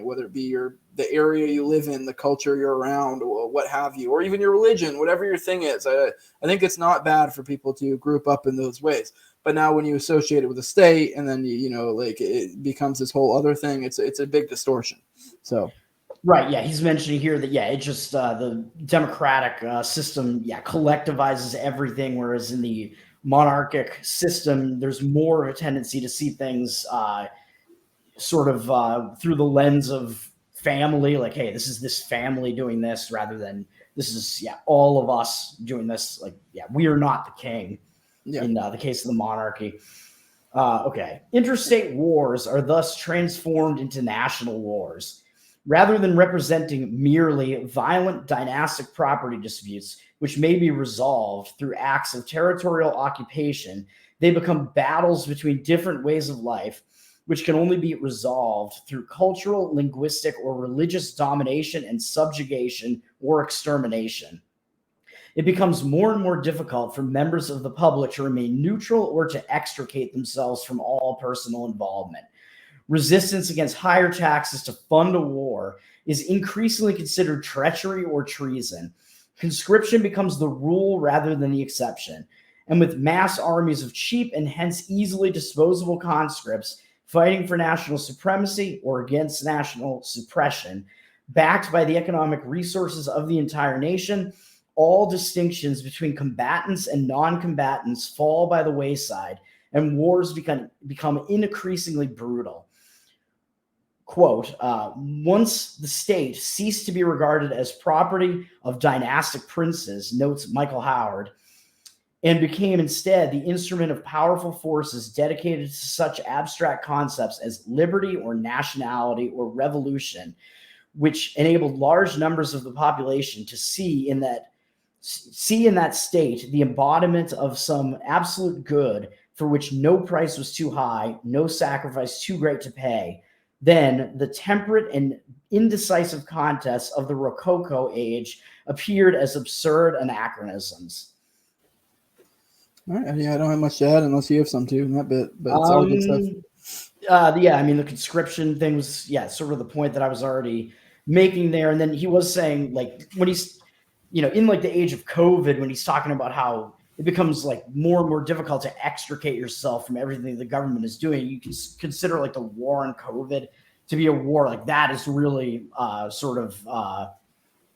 whether it be the area you live in, the culture you're around, or what have you, or even your religion, whatever your thing is. I think it's not bad for people to group up in those ways. But now when you associate it with the state, and then it becomes this whole other thing, it's a big distortion. So.
Right, yeah, he's mentioning here that, it just the democratic system, collectivizes everything, whereas in the monarchic system, there's more of a tendency to see things sort of through the lens of family, like, hey, this is this family doing this, rather than this is, all of us doing this. Like, we are not the king in the case of the monarchy. Okay, interstate wars are thus transformed into national wars. Rather than representing merely violent dynastic property disputes, which may be resolved through acts of territorial occupation, they become battles between different ways of life, which can only be resolved through cultural, linguistic, or religious domination and subjugation or extermination. It becomes more and more difficult for members of the public to remain neutral or to extricate themselves from all personal involvement. Resistance against higher taxes to fund a war is increasingly considered treachery or treason. Conscription becomes the rule rather than the exception. And with mass armies of cheap and hence easily disposable conscripts fighting for national supremacy or against national suppression, backed by the economic resources of the entire nation, all distinctions between combatants and non-combatants fall by the wayside, and wars become increasingly brutal. Quote, once the state ceased to be regarded as property of dynastic princes, notes Michael Howard, and became instead the instrument of powerful forces dedicated to such abstract concepts as liberty or nationality or revolution, which enabled large numbers of the population to see in that state the embodiment of some absolute good for which no price was too high, no sacrifice too great to pay, then the temperate and indecisive contests of the Rococo age appeared as absurd anachronisms.
All right. Yeah, I don't have much to add unless you have some too in that bit, but it's all good stuff.
The conscription thing was, sort of the point that I was already making there. And then he was saying, like, when he's, in like the age of COVID, when he's talking about how it becomes like more and more difficult to extricate yourself from everything the government is doing, you can consider like the war on COVID to be a war. Like that is really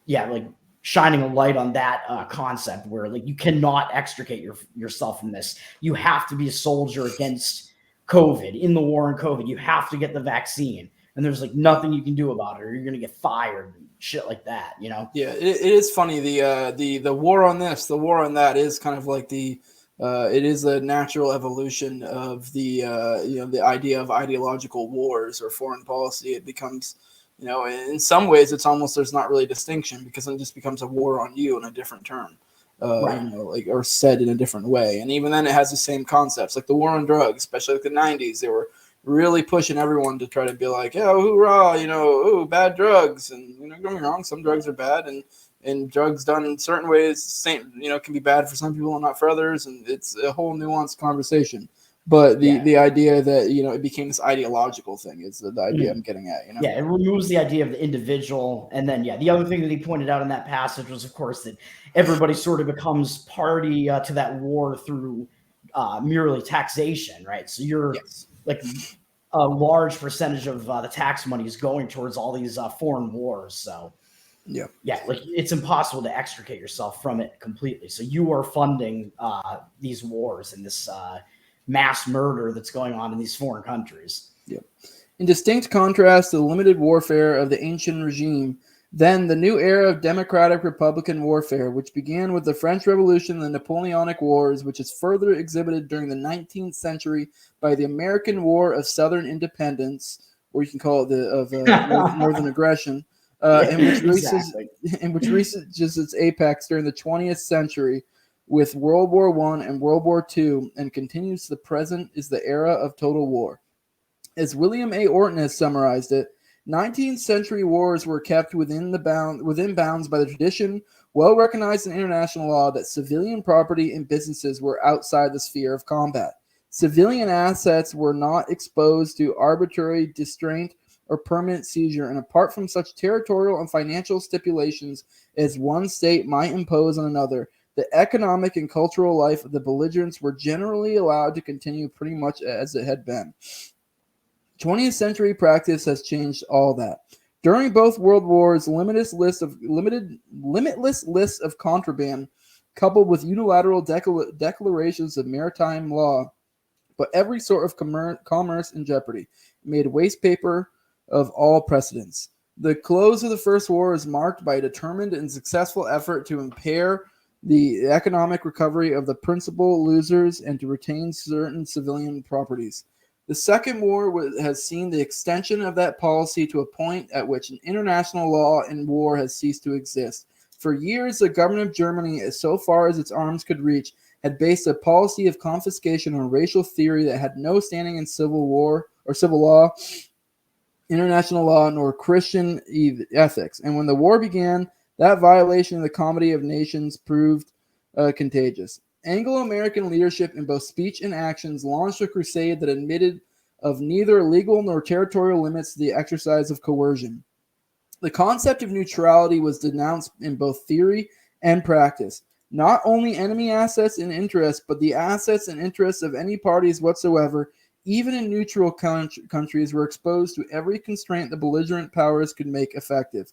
like shining a light on that concept where like you cannot extricate yourself from this. You have to be a soldier against COVID. In the war on COVID, you have to get the vaccine, and there's like nothing you can do about it, or you're going to get fired. Shit like that,
Yeah, it is funny. The war on this, the war on that is kind of like it is a natural evolution of the idea of ideological wars or foreign policy. It becomes, in some ways, it's almost, there's not really a distinction, because it just becomes a war on you in a different term, right. Or said in a different way. And even then, it has the same concepts, like the war on drugs, especially like the 90s. They were really pushing everyone to try to be like, yeah, hoorah, bad drugs. And, don't get me wrong, some drugs are bad, and drugs done in certain ways, can be bad for some people and not for others. And it's a whole nuanced conversation. But the idea that, it became this ideological thing is the idea I'm getting at,
Yeah, it removes the idea of the individual. And then, the other thing that he pointed out in that passage was, of course, that everybody sort of becomes party to that war through merely taxation, right? So you're like a large percentage of the tax money is going towards all these foreign wars. So, Yeah, like it's impossible to extricate yourself from it completely. So you are funding these wars and this mass murder that's going on in these foreign countries.
Yep. In distinct contrast to the limited warfare of the ancient regime, then the new era of democratic republican warfare, which began with the French Revolution and the Napoleonic Wars, which is further exhibited during the 19th century by the American War of Southern Independence, or you can call it the Northern Aggression, in which reaches its apex during the 20th century with World War I and World War II, and continues to the present, is the era of total war. As William A. Orton has summarized it, 19th century wars were kept within bounds by the tradition, well recognized in international law, that civilian property and businesses were outside the sphere of combat. Civilian assets were not exposed to arbitrary distraint or permanent seizure, and apart from such territorial and financial stipulations as one state might impose on another, the economic and cultural life of the belligerents were generally allowed to continue pretty much as it had been. 20th century practice has changed all that. During both world wars, limitless list of contraband, coupled with unilateral declarations of maritime law, but every sort of commerce in jeopardy, made waste paper of all precedents. The close of the First War is marked by a determined and successful effort to impair the economic recovery of the principal losers and to retain certain civilian properties. The Second War has seen the extension of that policy to a point at which an international law in war has ceased to exist. For years, the government of Germany, as so far as its arms could reach, had based a policy of confiscation on racial theory that had no standing in civil war or civil law, international law, nor Christian ethics. And when the war began, that violation of the comity of nations proved contagious. Anglo-American leadership in both speech and actions launched a crusade that admitted of neither legal nor territorial limits to the exercise of coercion. The concept of neutrality was denounced in both theory and practice. Not only enemy assets and interests, but the assets and interests of any parties whatsoever, even in neutral countries, were exposed to every constraint the belligerent powers could make effective.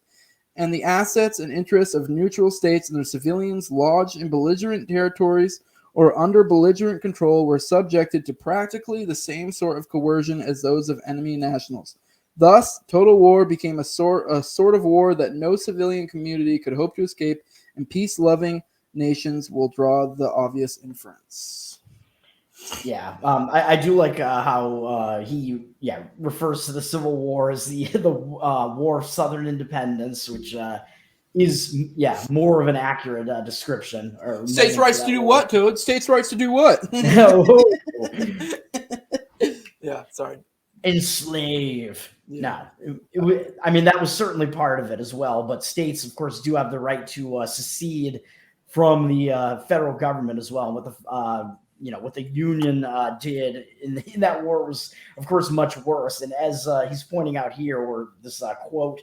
And the assets and interests of neutral states and their civilians lodged in belligerent territories or under belligerent control were subjected to practically the same sort of coercion as those of enemy nationals. Thus, total war became a sort of war that no civilian community could hope to escape, and peace-loving nations will draw the obvious inference.
Yeah, I do like how he refers to the Civil War as the War of Southern Independence, which is more of an accurate description. Or
states' rights to do what, Toad? States' rights to do what? Yeah, sorry.
Enslave. Yeah. No, I mean, that was certainly part of it as well. But states, of course, do have the right to secede from the federal government as well. What the Union did in that war was, of course, much worse. And as he's pointing out here, or this quote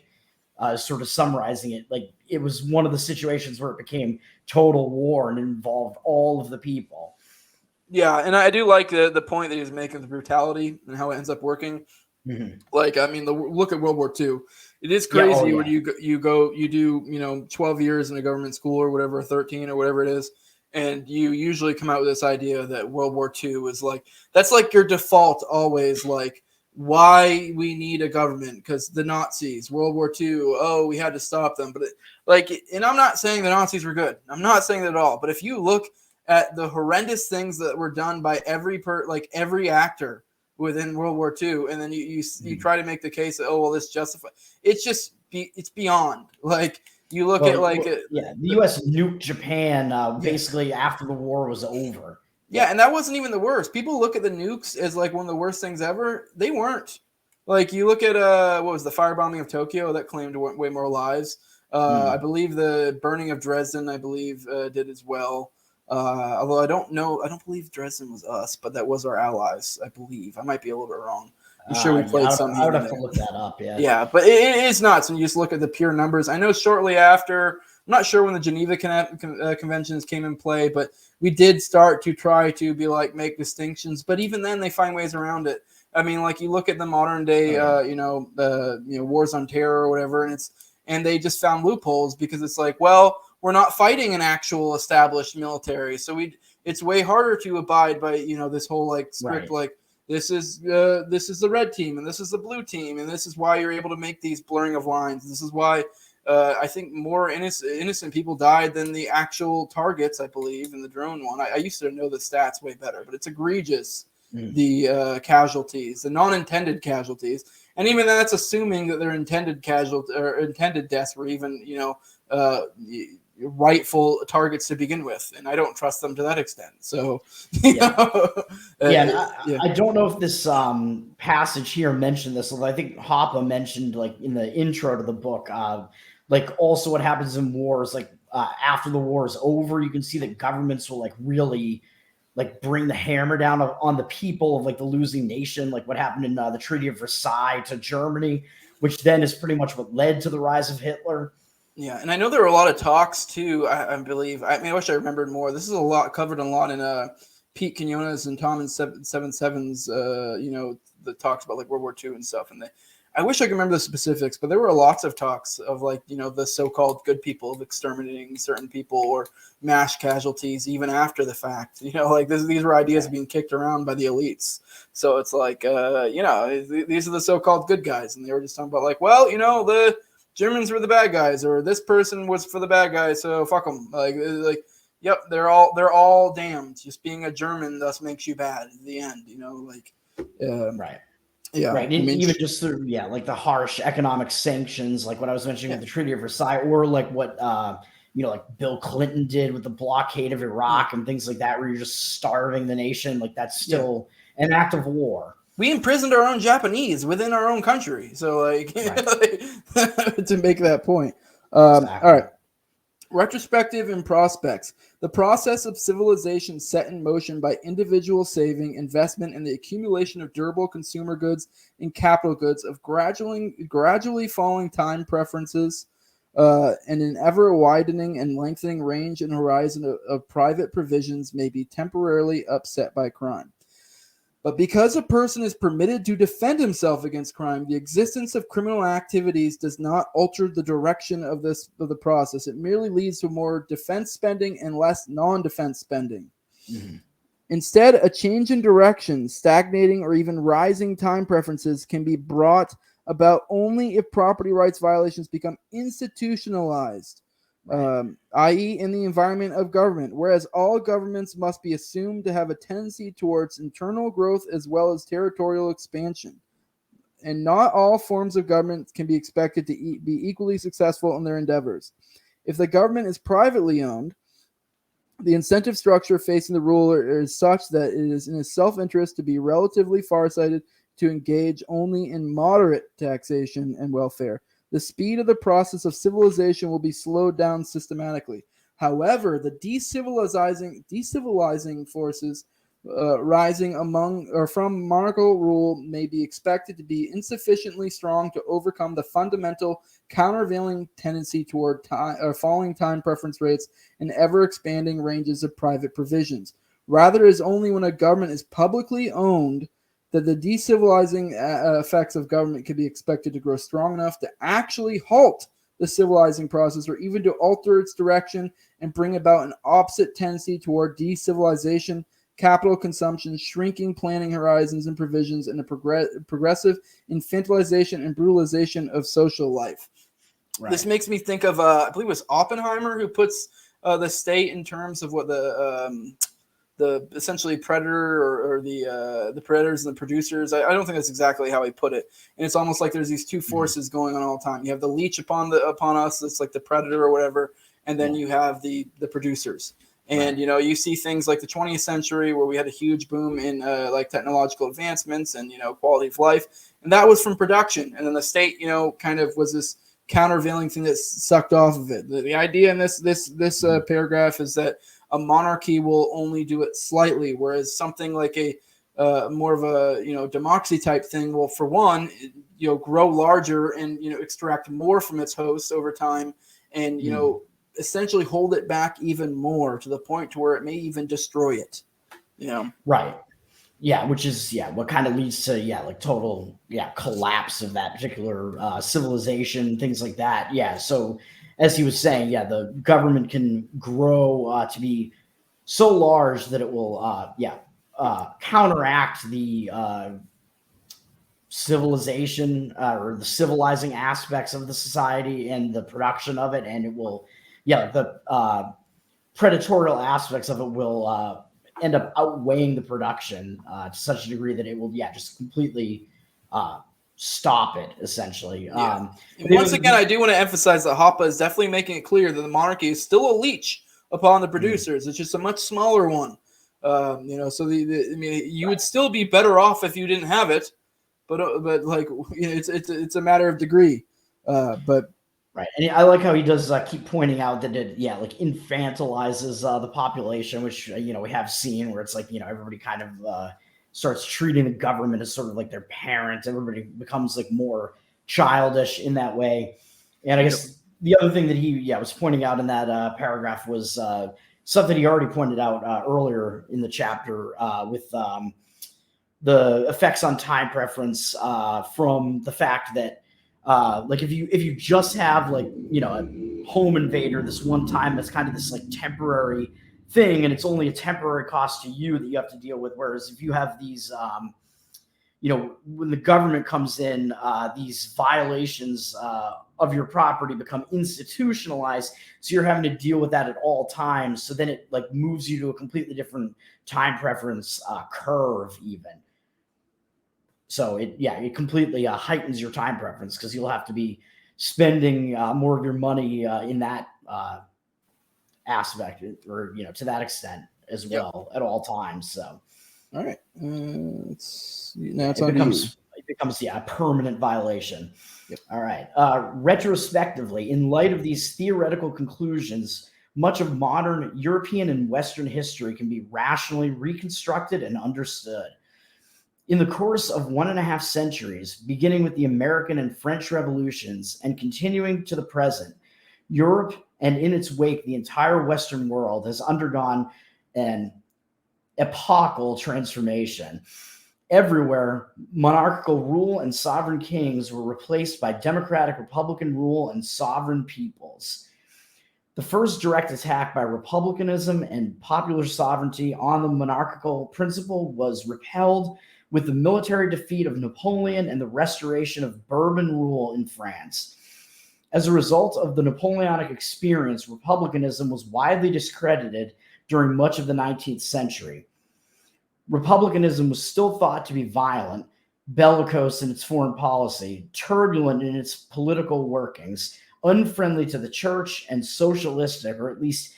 sort of summarizing it, like it was one of the situations where it became total war and involved all of the people.
Yeah, and I do like the point that he was making, the brutality and how it ends up working. Mm-hmm. Like, I mean, look at World War II. It is crazy when you do 12 years in a government school or whatever, 13 or whatever it is, and you usually come out with this idea that World War II is like, that's like your default always, like, why we need a government, because the Nazis, World War II, we had to stop them. But and I'm not saying the Nazis were good. I'm not saying that at all. But if you look at the horrendous things that were done by every actor within World War II, and then you try to make the case that, this justifies. It's beyond. Like, you look at the
U.S. nuked Japan basically after the war was over.
Yeah, and that wasn't even the worst. People look at the nukes as like one of the worst things ever. They weren't. Like, you look at what was the firebombing of Tokyo that claimed way more lives. I believe the burning of Dresden, did as well. Although I don't believe Dresden was us, but that was our allies, I believe. I might be a little bit wrong. I'm sure we played some.
I would have to look that up, yeah.
Yeah, but it is nuts when you just look at the pure numbers. I know shortly after, I'm not sure when the Geneva Conventions came in play, but we did start to try to make distinctions. But even then, they find ways around it. I mean, like, you look at the modern day, wars on terror or whatever, and they just found loopholes because it's like, well, we're not fighting an actual established military, so it's way harder to abide by, you know, this whole like strict like this is the red team and this is the blue team, and this is why you're able to make these blurring of lines. This is why I think more innocent people died than the actual targets, I believe, in the drone one. I used to know the stats way better, but it's egregious, the casualties, the non-intended casualties. And even that's assuming that their intended casualties or intended deaths were even, you know, rightful targets to begin with. And I don't trust them to that extent. So,
I don't know if this passage here mentioned this, although I think Hoppe mentioned like in the intro to the book, like also what happens in wars, like after the war is over, you can see that governments will like really like bring the hammer down on the people of like the losing nation, like what happened in the Treaty of Versailles to Germany, which then is pretty much what led to the rise of Hitler.
Yeah, and I know there were a lot of talks too. I believe. I mean, I wish I remembered more. This is a lot covered a lot in Pete Quinones and Tom and 77's. You know, the talks about like World War II and stuff. And I wish I could remember the specifics, but there were lots of talks of like, you know, the so-called good people of exterminating certain people or mass casualties even after the fact. You know, like these were ideas being kicked around by the elites. So it's like, you know, these are the so-called good guys, and they were just talking about like, well, you know, the Germans were the bad guys, or this person was for the bad guys, so fuck them. Like, yep, they're all damned. Just being a German thus makes you bad at the end, you know, like,
right.
Yeah,
right. And even just like the harsh economic sanctions, like what I was mentioning with the Treaty of Versailles, or like what you know, like Bill Clinton did with the blockade of Iraq and things like that, where you're just starving the nation. Like that's still an act of war.
We imprisoned our own Japanese within our own country. So, like, to make that point.
Exactly.
All right. Retrospective and prospects. The process of civilization set in motion by individual saving, investment, and the accumulation of durable consumer goods and capital goods of gradually falling time preferences and an ever-widening and lengthening range and horizon of private provisions may be temporarily upset by crime. But because a person is permitted to defend himself against crime, the existence of criminal activities does not alter the direction of the process. It merely leads to more defense spending and less non-defense spending.
Mm-hmm.
Instead, a change in direction, stagnating or even rising time preferences can be brought about only if property rights violations become institutionalized. I.e. in the environment of government, whereas all governments must be assumed to have a tendency towards internal growth as well as territorial expansion. And not all forms of government can be expected to be equally successful in their endeavors. If the government is privately owned, the incentive structure facing the ruler is such that it is in his self-interest to be relatively farsighted to engage only in moderate taxation and welfare. The speed of the process of civilization will be slowed down systematically. However, the decivilizing forces rising among or from monarchical rule may be expected to be insufficiently strong to overcome the fundamental countervailing tendency toward falling time preference rates and ever-expanding ranges of private provisions. Rather, it is only when a government is publicly owned that the decivilizing effects of government can be expected to grow strong enough to actually halt the civilizing process or even to alter its direction and bring about an opposite tendency toward decivilization, capital consumption, shrinking planning horizons and provisions, and a progressive infantilization and brutalization of social life. Right. This makes me think of, I believe it was Oppenheimer who puts the state in terms of what the essentially predator or the predators and the producers. I don't think that's exactly how he put it. And it's almost like there's these two forces going on all the time. You have the leech upon us, that's like the predator or whatever, and then you have the producers. And you know, you see things like the 20th century where we had a huge boom in like technological advancements and, you know, quality of life, and that was from production. And then the state, you know, kind of was this countervailing thing that sucked off of it. The idea in this paragraph is that a monarchy will only do it slightly, whereas something like a more of a, you know, democracy type thing will, for one, you know, grow larger and, you know, extract more from its host over time, and, you know, essentially hold it back even more to the point to where it may even destroy it. You know,
right. Yeah, which is what kind of leads to like total collapse of that particular civilization, things like that. Yeah, so as he was saying, the government can grow to be so large that it will counteract the civilization or the civilizing aspects of the society and the production of it, and it will the predatorial aspects of it will end up outweighing the production to such a degree that it will just completely stop it, essentially.
Once again, I do want to emphasize that Hoppe is definitely making it clear that the monarchy is still a leech upon the producers. It's just a much smaller one. So you would still be better off if you didn't have it, but like it's a matter of degree. But
right, and I like how he does keep pointing out that it like infantilizes the population, which we have seen where it's like everybody kind of starts treating the government as sort of like their parent. Everybody becomes like more childish in that way. And I guess the other thing that he was pointing out in that paragraph was something he already pointed out earlier in the chapter with the effects on time preference from the fact that like if you just have like a home invader this one time, that's kind of this like temporary thing, and it's only a temporary cost to you that you have to deal with. Whereas if you have these when the government comes in, these violations of your property become institutionalized, so you're having to deal with that at all times. So then it like moves you to a completely different time preference curve even. So it completely heightens your time preference, because you'll have to be spending more of your money in that aspect, or to that extent as well at all times. So
all right,
it becomes a permanent violation. All right. Retrospectively, in light of these theoretical conclusions, much of modern European and Western history can be rationally reconstructed and understood. In the course of 1.5 centuries, beginning with the American and French revolutions and continuing to the present, Europe and in its wake, the entire Western world has undergone an epochal transformation. Everywhere, monarchical rule and sovereign kings were replaced by democratic republican rule and sovereign peoples. The first direct attack by republicanism and popular sovereignty on the monarchical principle was repelled with the military defeat of Napoleon and the restoration of Bourbon rule in France. As a result of the Napoleonic experience, republicanism was widely discredited during much of the 19th century. Republicanism was still thought to be violent, bellicose in its foreign policy, turbulent in its political workings, unfriendly to the church, and socialistic, or at least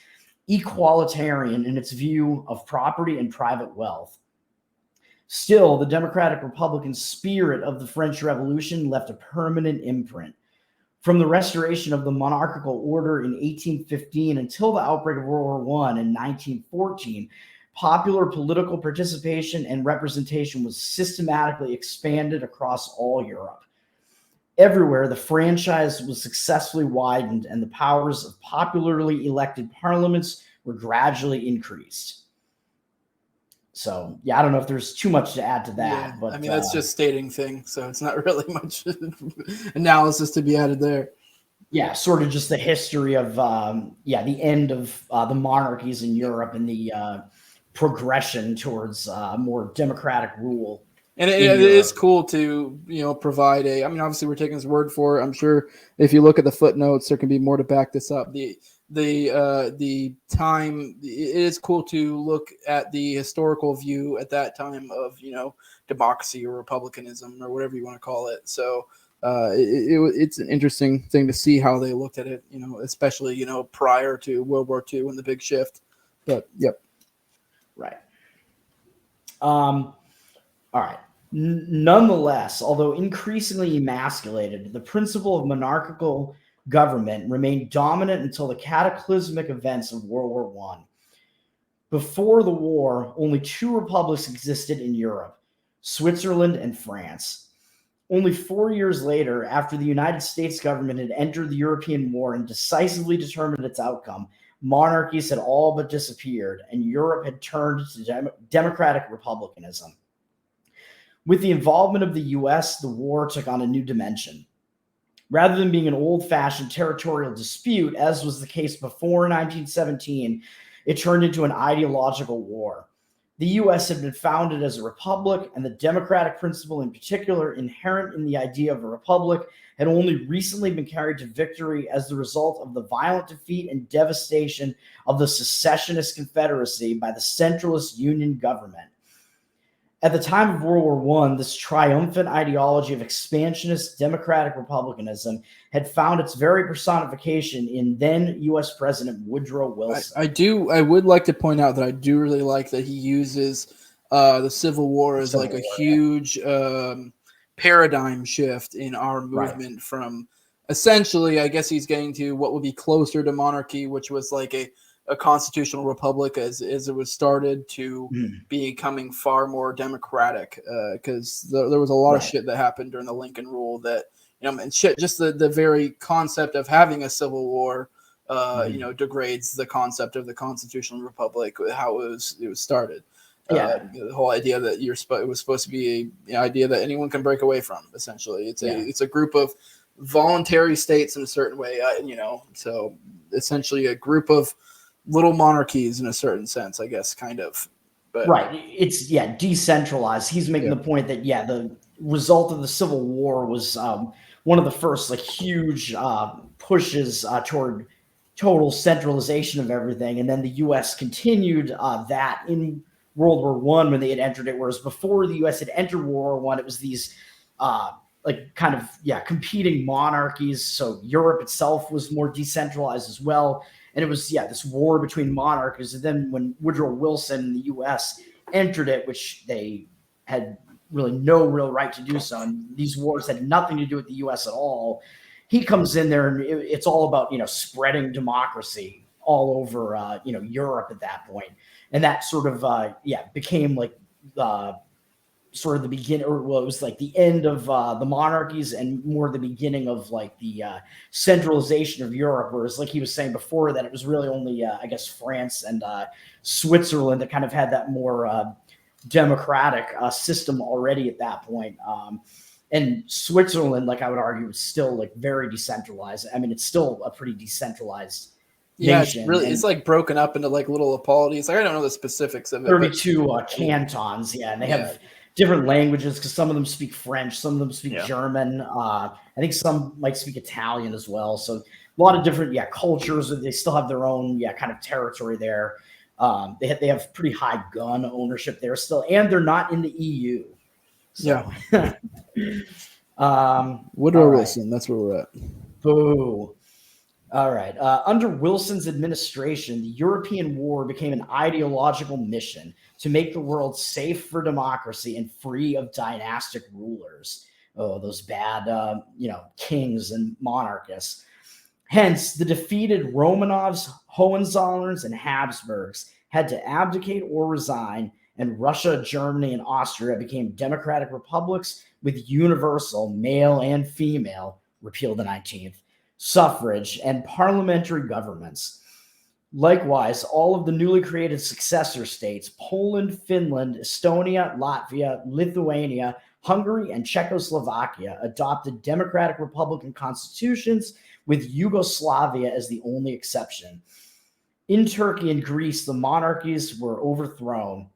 equalitarian in its view of property and private wealth. Still, the democratic republican spirit of the French Revolution left a permanent imprint. From the restoration of the monarchical order in 1815 until the outbreak of World War I in 1914, popular political participation and representation was systematically expanded across all Europe. Everywhere, the franchise was successfully widened and the powers of popularly elected parliaments were gradually increased. So, I don't know if there's too much to add to that. But
I mean, that's just stating things, so it's not really much analysis to be added there.
Yeah, sort of just the history of, the end of the monarchies in Europe and the progression towards more democratic rule.
And it is cool to, provide I mean, obviously we're taking his word for it. I'm sure if you look at the footnotes, there can be more to back this up. The time, it is cool to look at the historical view at that time of, democracy or republicanism or whatever you want to call it. So it's an interesting thing to see how they looked at it, especially, prior to World War II and the big shift. But, yep.
Right. All right. Nonetheless, although increasingly emasculated, the principle of monarchical government remained dominant until the cataclysmic events of World War I. Before the war, only 2 republics existed in Europe, Switzerland and France. Only 4 years later, after the United States government had entered the European war and decisively determined its outcome, monarchies had all but disappeared, and Europe had turned to democratic republicanism. With the involvement of the U.S., the war took on a new dimension. Rather than being an old-fashioned territorial dispute, as was the case before 1917, it turned into an ideological war. The U.S. had been founded as a republic, and the democratic principle in particular, inherent in the idea of a republic, had only recently been carried to victory as the result of the violent defeat and devastation of the secessionist Confederacy by the centralist Union government. At the time of World War I, this triumphant ideology of expansionist democratic republicanism had found its very personification in then U.S. President Woodrow Wilson.
I would like to point out that I do really like that he uses the Civil War as like a huge paradigm shift in our movement from essentially, I guess he's getting to what would be closer to monarchy, which was like a constitutional republic as it was started, to becoming far more democratic, because there was a lot of shit that happened during the Lincoln rule that, and shit, just the very concept of having a civil war degrades the concept of the constitutional republic, how it was started. The whole idea that it was supposed to be an idea that anyone can break away from. Essentially, it's a group of voluntary states in a certain way, so essentially a group of little monarchies in a certain sense, I guess, kind of. But
it's decentralized. He's making the point that the result of the Civil War was one of the first like huge pushes toward total centralization of everything, and then the U.S. continued that in World War I when they had entered it. Whereas before the U.S. had entered World War I, it was these competing monarchies. So Europe itself was more decentralized as well. And it was, this war between monarchies. And then when Woodrow Wilson and the U.S. entered it, which they had really no real right to do so, and these wars had nothing to do with the U.S. at all, he comes in there and it's all about, spreading democracy all over, Europe at that point. And that sort of, became like sort of the beginning, or it was like the end of the monarchies and more the beginning of like the centralization of Europe. Whereas, like he was saying before, that it was really only, I guess, France and Switzerland that kind of had that more democratic system already at that point. And Switzerland, like I would argue, is still like very decentralized. I mean, it's still a pretty decentralized nation.
It's like broken up into like little polities. Like I don't know the specifics of it.
32 cantons, and they have different languages because some of them speak French, some of them speak German. I think some might speak Italian as well. So a lot of different cultures. They still have their own kind of territory there. They have pretty high gun ownership there still, and they're not in the EU. So.
Woodrow Wilson, that's where we're at.
Boo. All right. Under Wilson's administration, the European war became an ideological mission to make the world safe for democracy and free of dynastic rulers. Oh, those bad, kings and monarchists. Hence, the defeated Romanovs, Hohenzollerns, and Habsburgs had to abdicate or resign, and Russia, Germany, and Austria became democratic republics with universal, male and female, repeal the 19th, suffrage, and parliamentary governments. Likewise, all of the newly created successor states, Poland, Finland, Estonia, Latvia, Lithuania, Hungary, and Czechoslovakia, adopted democratic republican constitutions, with Yugoslavia as the only exception. In Turkey and Greece, the monarchies were overthrown.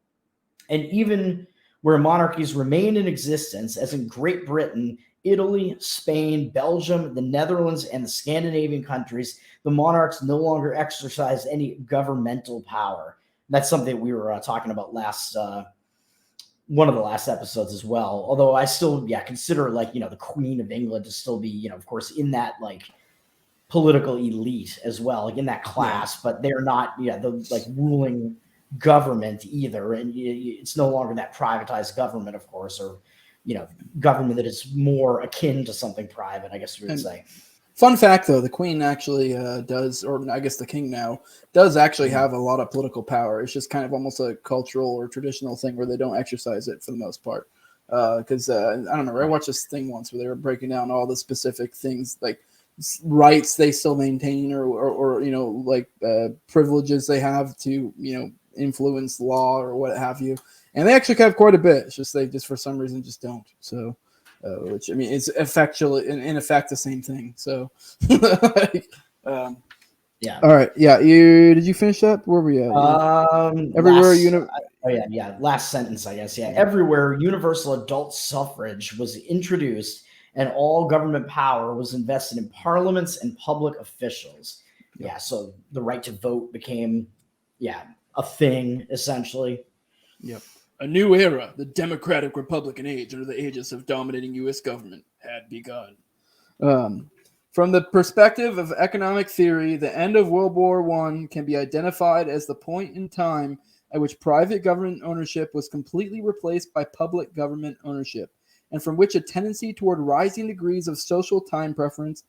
And even where monarchies remained in existence, as in Great Britain, Italy, Spain, Belgium, the Netherlands, and the Scandinavian countries, the monarchs no longer exercise any governmental power. That's something we were talking about one of the last episodes as well. Although I still, consider the Queen of England to still be, of course, in that political elite as well, in that class, but they're not, the ruling government either. And it's no longer that privatized government, of course, or government that is more akin to something private, I guess we would say.
Fun fact, though, the Queen actually does, or I guess the King now, does actually have a lot of political power. It's just kind of almost a cultural or traditional thing where they don't exercise it for the most part. Because, I don't know, I watched this thing once where they were breaking down all the specific things, like rights they still maintain or privileges they have to, influence law or what have you. And they actually have quite a bit. It's just they just for some reason just don't. So, which I mean, it's effectually in effect the same thing. So, like,
Yeah.
all right. Yeah. Did you finish up? Where were we at? Everywhere.
Last sentence, I guess. Yeah. Everywhere, universal adult suffrage was introduced, and all government power was invested in parliaments and public officials.
Yep.
Yeah. So the right to vote became, a thing essentially.
Yep. A new era, the democratic Republican age under the aegis of dominating U.S. government, had begun. From the perspective of economic theory, the end of World War I can be identified as the point in time at which private government ownership was completely replaced by public government ownership, and from which a tendency toward rising degrees of social time preference,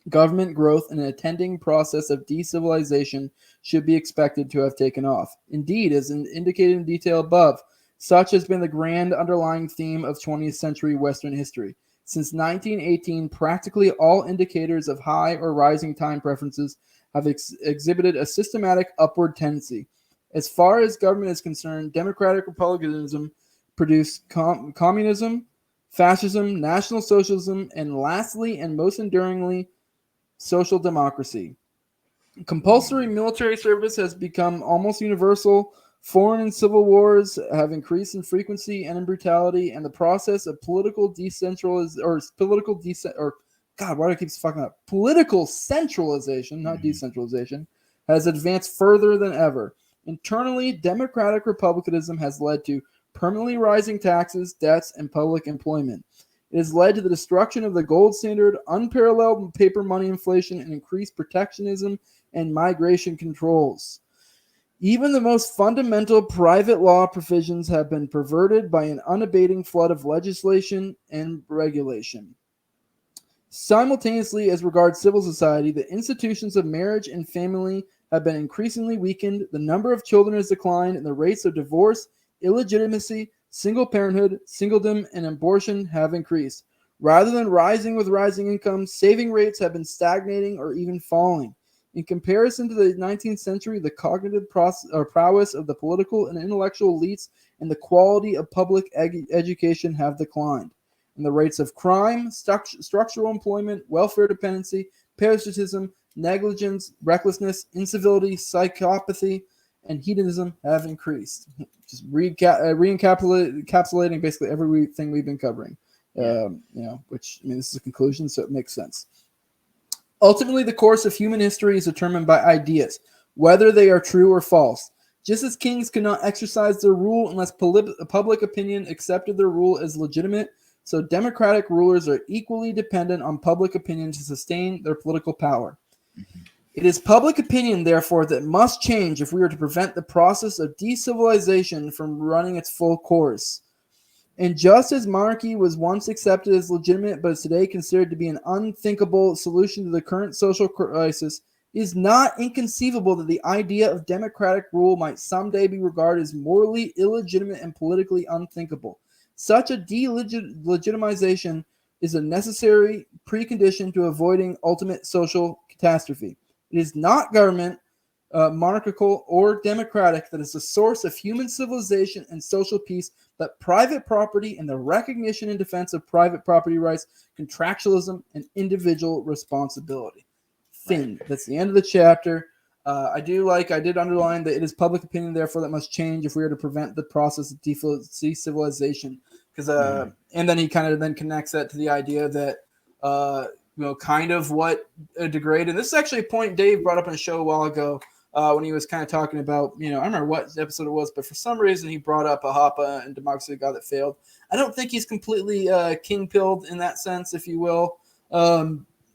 government growth, and an attending process of decivilization should be expected to have taken off. Indeed, as indicated in detail above, such has been the grand underlying theme of 20th century Western history. Since 1918, practically all indicators of high or rising time preferences have exhibited a systematic upward tendency. As far as government is concerned, democratic republicanism produced communism, fascism, National Socialism, and lastly and most enduringly, social democracy. Compulsory military service has become almost universal. Foreign and civil wars have increased in frequency and in brutality, and the process of political centralization, not decentralization, has advanced further than ever. Internally, democratic republicanism has led to permanently rising taxes, debts, and public employment. It has led to the destruction of the gold standard, unparalleled paper money inflation, and increased protectionism and migration controls. Even the most fundamental private law provisions have been perverted by an unabating flood of legislation and regulation. Simultaneously, as regards civil society, the institutions of marriage and family have been increasingly weakened, the number of children has declined, and the rates of divorce, illegitimacy, single parenthood, singledom, and abortion have increased. Rather than rising with rising incomes, saving rates have been stagnating or even falling. In comparison to the 19th century, the cognitive prowess of the political and intellectual elites and the quality of public education have declined. And the rates of crime, structural employment, welfare dependency, parasitism, negligence, recklessness, incivility, psychopathy, and hedonism have increased. Just re-encapsulating basically everything we've been covering. Which, I mean, this is a conclusion, so it makes sense. Ultimately, the course of human history is determined by ideas, whether they are true or false. Just as kings could not exercise their rule unless public opinion accepted their rule as legitimate, so democratic rulers are equally dependent on public opinion to sustain their political power. It is public opinion, therefore, that must change if we are to prevent the process of decivilization from running its full course. And just as monarchy was once accepted as legitimate but is today considered to be an unthinkable solution to the current social crisis, it is not inconceivable that the idea of democratic rule might someday be regarded as morally illegitimate and politically unthinkable. Such a delegitimization is a necessary precondition to avoiding ultimate social catastrophe. It is not government, monarchical or democratic, that is the source of human civilization and social peace, but private property and the recognition and defense of private property rights, contractualism, and individual responsibility. Fin. That's the end of the chapter. I did underline that it is public opinion, therefore, that must change if we are to prevent the process of decivilization. Because and then he kind of then connects that to the idea that kind of what degrade. And this is actually a point Dave brought up on a show a while ago when he was kind of talking about, I don't remember what episode it was, but for some reason he brought up a Hoppe and Democracy, the God That Failed. I don't think he's completely king-pilled in that sense, if you will,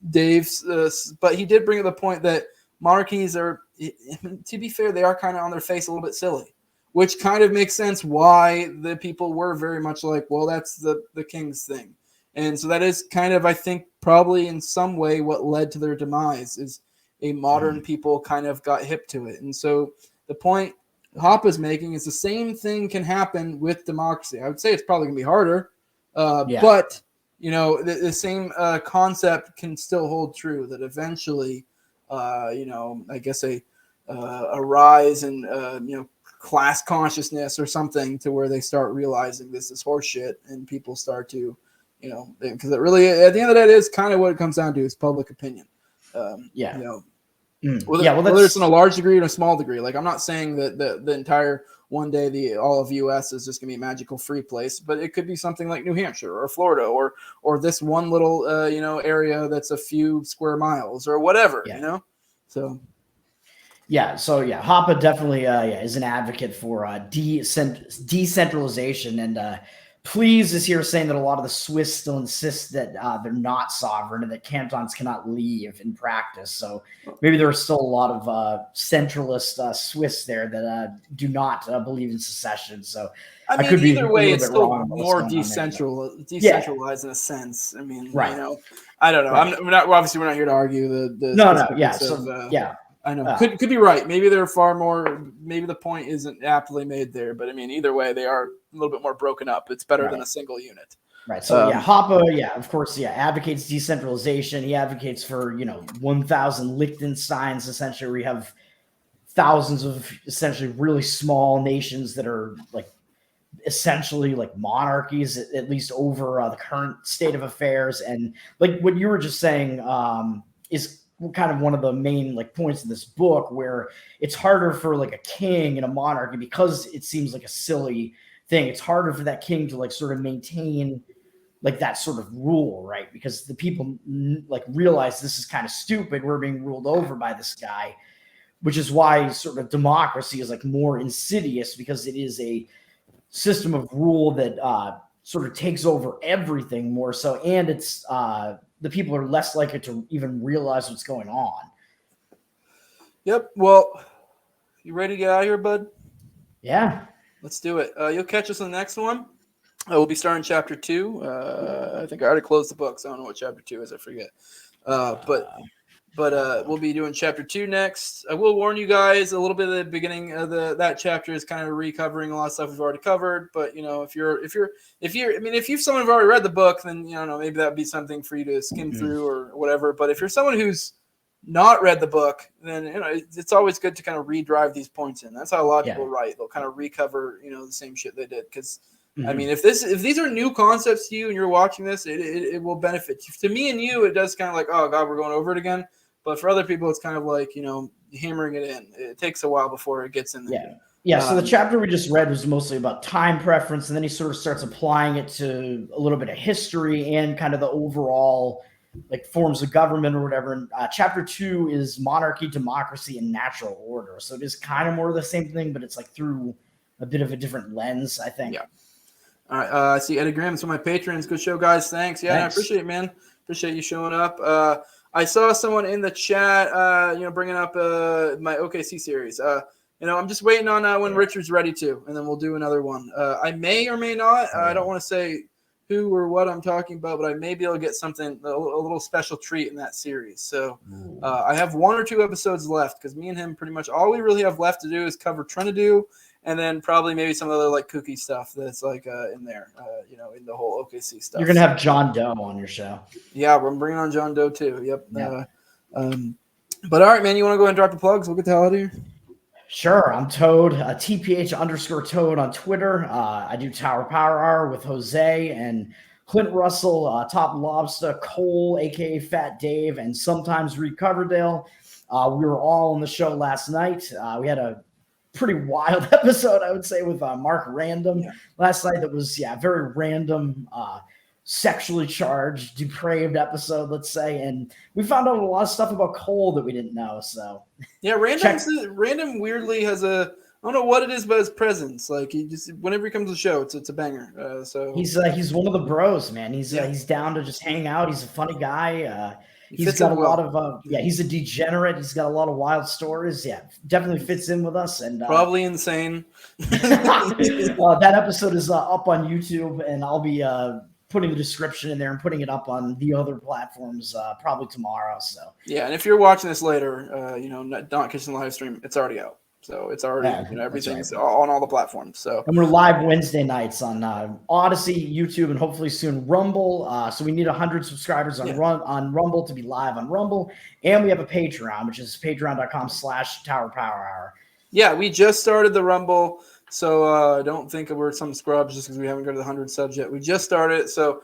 Dave's. But he did bring up the point that monarchies are, to be fair, they are kind of on their face a little bit silly, which kind of makes sense why the people were very much like, well, that's the king's thing. And so that is kind of, I think, probably in some way what led to their demise is a modern people kind of got hip to it. And so the point Hoppe's making is the same thing can happen with democracy. I would say it's probably going to be harder, but, the same concept can still hold true, that eventually, I guess a rise and, class consciousness or something to where they start realizing this is horseshit, and people start to, because it really, at the end of the day, it is kind of what it comes down to is public opinion. Whether it's in a large degree or a small degree. Like, I'm not saying that the entire one day all of U.S. is just gonna be a magical free place, but it could be something like New Hampshire or Florida or this one little area that's a few square miles or whatever. So.
Yeah, so Hoppe definitely is an advocate for decentralization, and Please is here saying that a lot of the Swiss still insist that they're not sovereign and that cantons cannot leave in practice. So maybe there are still a lot of centralist Swiss there that do not believe in secession. So
I mean,
could
either
be
way, it's still more
decentralized
in a sense. I mean,
right.
I don't know.
Right.
We're not here to argue the I know. Could be right. Maybe they're far more. Maybe the point isn't aptly made there. But I mean, either way, they are a little bit more broken up. It's better than a single unit.
Right. So Hoppe, of course, advocates decentralization. He advocates for 1,000 Liechtensteins, essentially, where you have thousands of essentially really small nations that are essentially like monarchies, at least over the current state of affairs. And like what you were just saying is kind of one of the main points in this book, where it's harder for a king in a monarchy, because it seems like a silly thing. It's harder for that king to sort of maintain that sort of rule, right? Because the people realize this is kind of stupid. We're being ruled over by this guy, which is why sort of democracy is more insidious, because it is a system of rule that sort of takes over everything more so, and it's the people are less likely to even realize what's going on.
Yep. Well, you ready to get out of here, bud?
Yeah.
Let's do it. You'll catch us in the next one. We'll be starting chapter 2. I think I already closed the book, so I don't know what chapter 2 is. I forget. But we'll be doing chapter 2 next. I will warn you guys a little bit at the beginning of that chapter is kind of recovering a lot of stuff we've already covered. But if you've someone who's already read the book, then maybe that'd be something for you to skim through or whatever. But if you're someone who's not read the book, then it's always good to kind of redrive these points in. That's how a lot of people write. They'll kind of recover the same shit they did, because I mean, if these are new concepts to you and you're watching this, it will benefit you. To me and you, it does kind of oh God, we're going over it again. But for other people, it's kind of hammering it in. It takes a while before it gets in there.
Yeah. So the chapter we just read was mostly about time preference, and then he sort of starts applying it to a little bit of history and kind of the overall forms of government or whatever. And chapter 2 is monarchy, democracy, and natural order. So it is kind of more of the same thing, but it's through a bit of a different lens, I think.
Yeah. All right. I see Eddie Graham. Some of my patrons. Good show, guys. Thanks. Yeah, thanks. I appreciate it, man. Appreciate you showing up. I saw someone in the chat, bringing up my OKC series. I'm just waiting on when Richard's ready to, and then we'll do another one. I may or may not. I don't want to say who or what I'm talking about, but I may be able to get something, a little special treat in that series. So I have 1 or 2 episodes left, because me and him pretty much all we really have left to do is cover Trinidad, and then probably maybe some other kooky stuff that's in there, in the whole OKC stuff.
You're gonna have John Doe on your show.
Yeah, we're bringing on John Doe too. Yep. But all right, man, you want to go ahead and drop the plugs? We'll get the hell out of here.
Sure. I'm Toad, TPH_Toad on Twitter. I do Tower Power Hour with Jose and Clint Russell, TopLobsta, Cole, aka Fat Dave, and sometimes Reed Coverdale. We were all on the show last night. We had a pretty wild episode, I would say, with Mark Random last night. That was very random, sexually charged, depraved episode, let's say, and we found out a lot of stuff about Cole that we didn't know. So
Random weirdly has I don't know what it is, but his presence, he just whenever he comes to the show, it's a banger. So
he's one of the bros, man. He's down to just hang out. He's a funny guy. He's got a lot of he's a degenerate. He's got a lot of wild stories. Yeah, definitely fits in with us, and
probably insane.
That episode is up on YouTube, and I'll be putting the description in there and putting it up on the other platforms probably tomorrow. So
and if you're watching this later, not catching the live stream, it's already out. So it's already everything's on all the platforms. So
and we're live Wednesday nights on Odyssey, YouTube, and hopefully soon Rumble. So we need 100 subscribers on Rumble to be live on Rumble, and we have a Patreon, which is patreon.com/Tower Power Hour.
Yeah, we just started the Rumble, so don't think we're some scrubs just because we haven't got to the 100 subs yet. We just started, so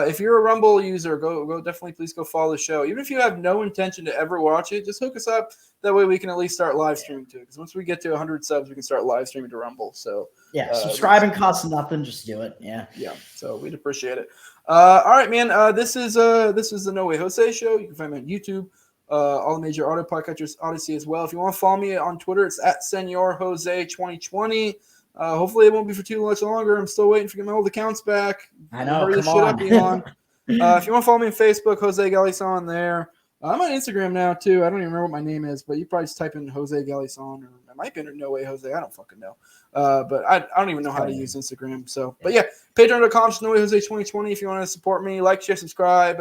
if you're a Rumble user, go definitely please go follow the show. Even if you have no intention to ever watch it, just hook us up. That way we can at least start live streaming too. Because once we get to 100 subs, we can start live streaming to Rumble. So
yeah, subscribing costs nothing. Just do it. Yeah.
Yeah, so we'd appreciate it. All right, man. This is the No Way Jose show. You can find me on YouTube, all the major audio podcatchers, Odyssey as well. If you want to follow me on Twitter, it's at SenorJose2020. Hopefully, it won't be for too much longer. I'm still waiting to get my old accounts back.
I know.
Hurry
Come
this shit
on.
up, Elon. If you want to follow me on Facebook, Jose Galison there. I'm on Instagram now too. I don't even remember what my name is, but you probably just type in Jose Galison, or it might be under No Way Jose. I don't fucking know. But I don't even know how to use Instagram. So, but yeah, patreon.com/NoWayJose2020 if you want to support me. Like, share, subscribe.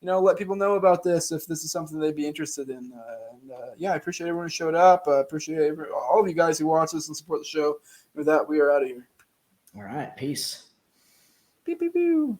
Let people know about this if this is something they'd be interested in. Yeah, I appreciate everyone who showed up. I appreciate all of you guys who watch this and support the show. With that, we are out of here.
All right. Peace.
Pew, pew, pew.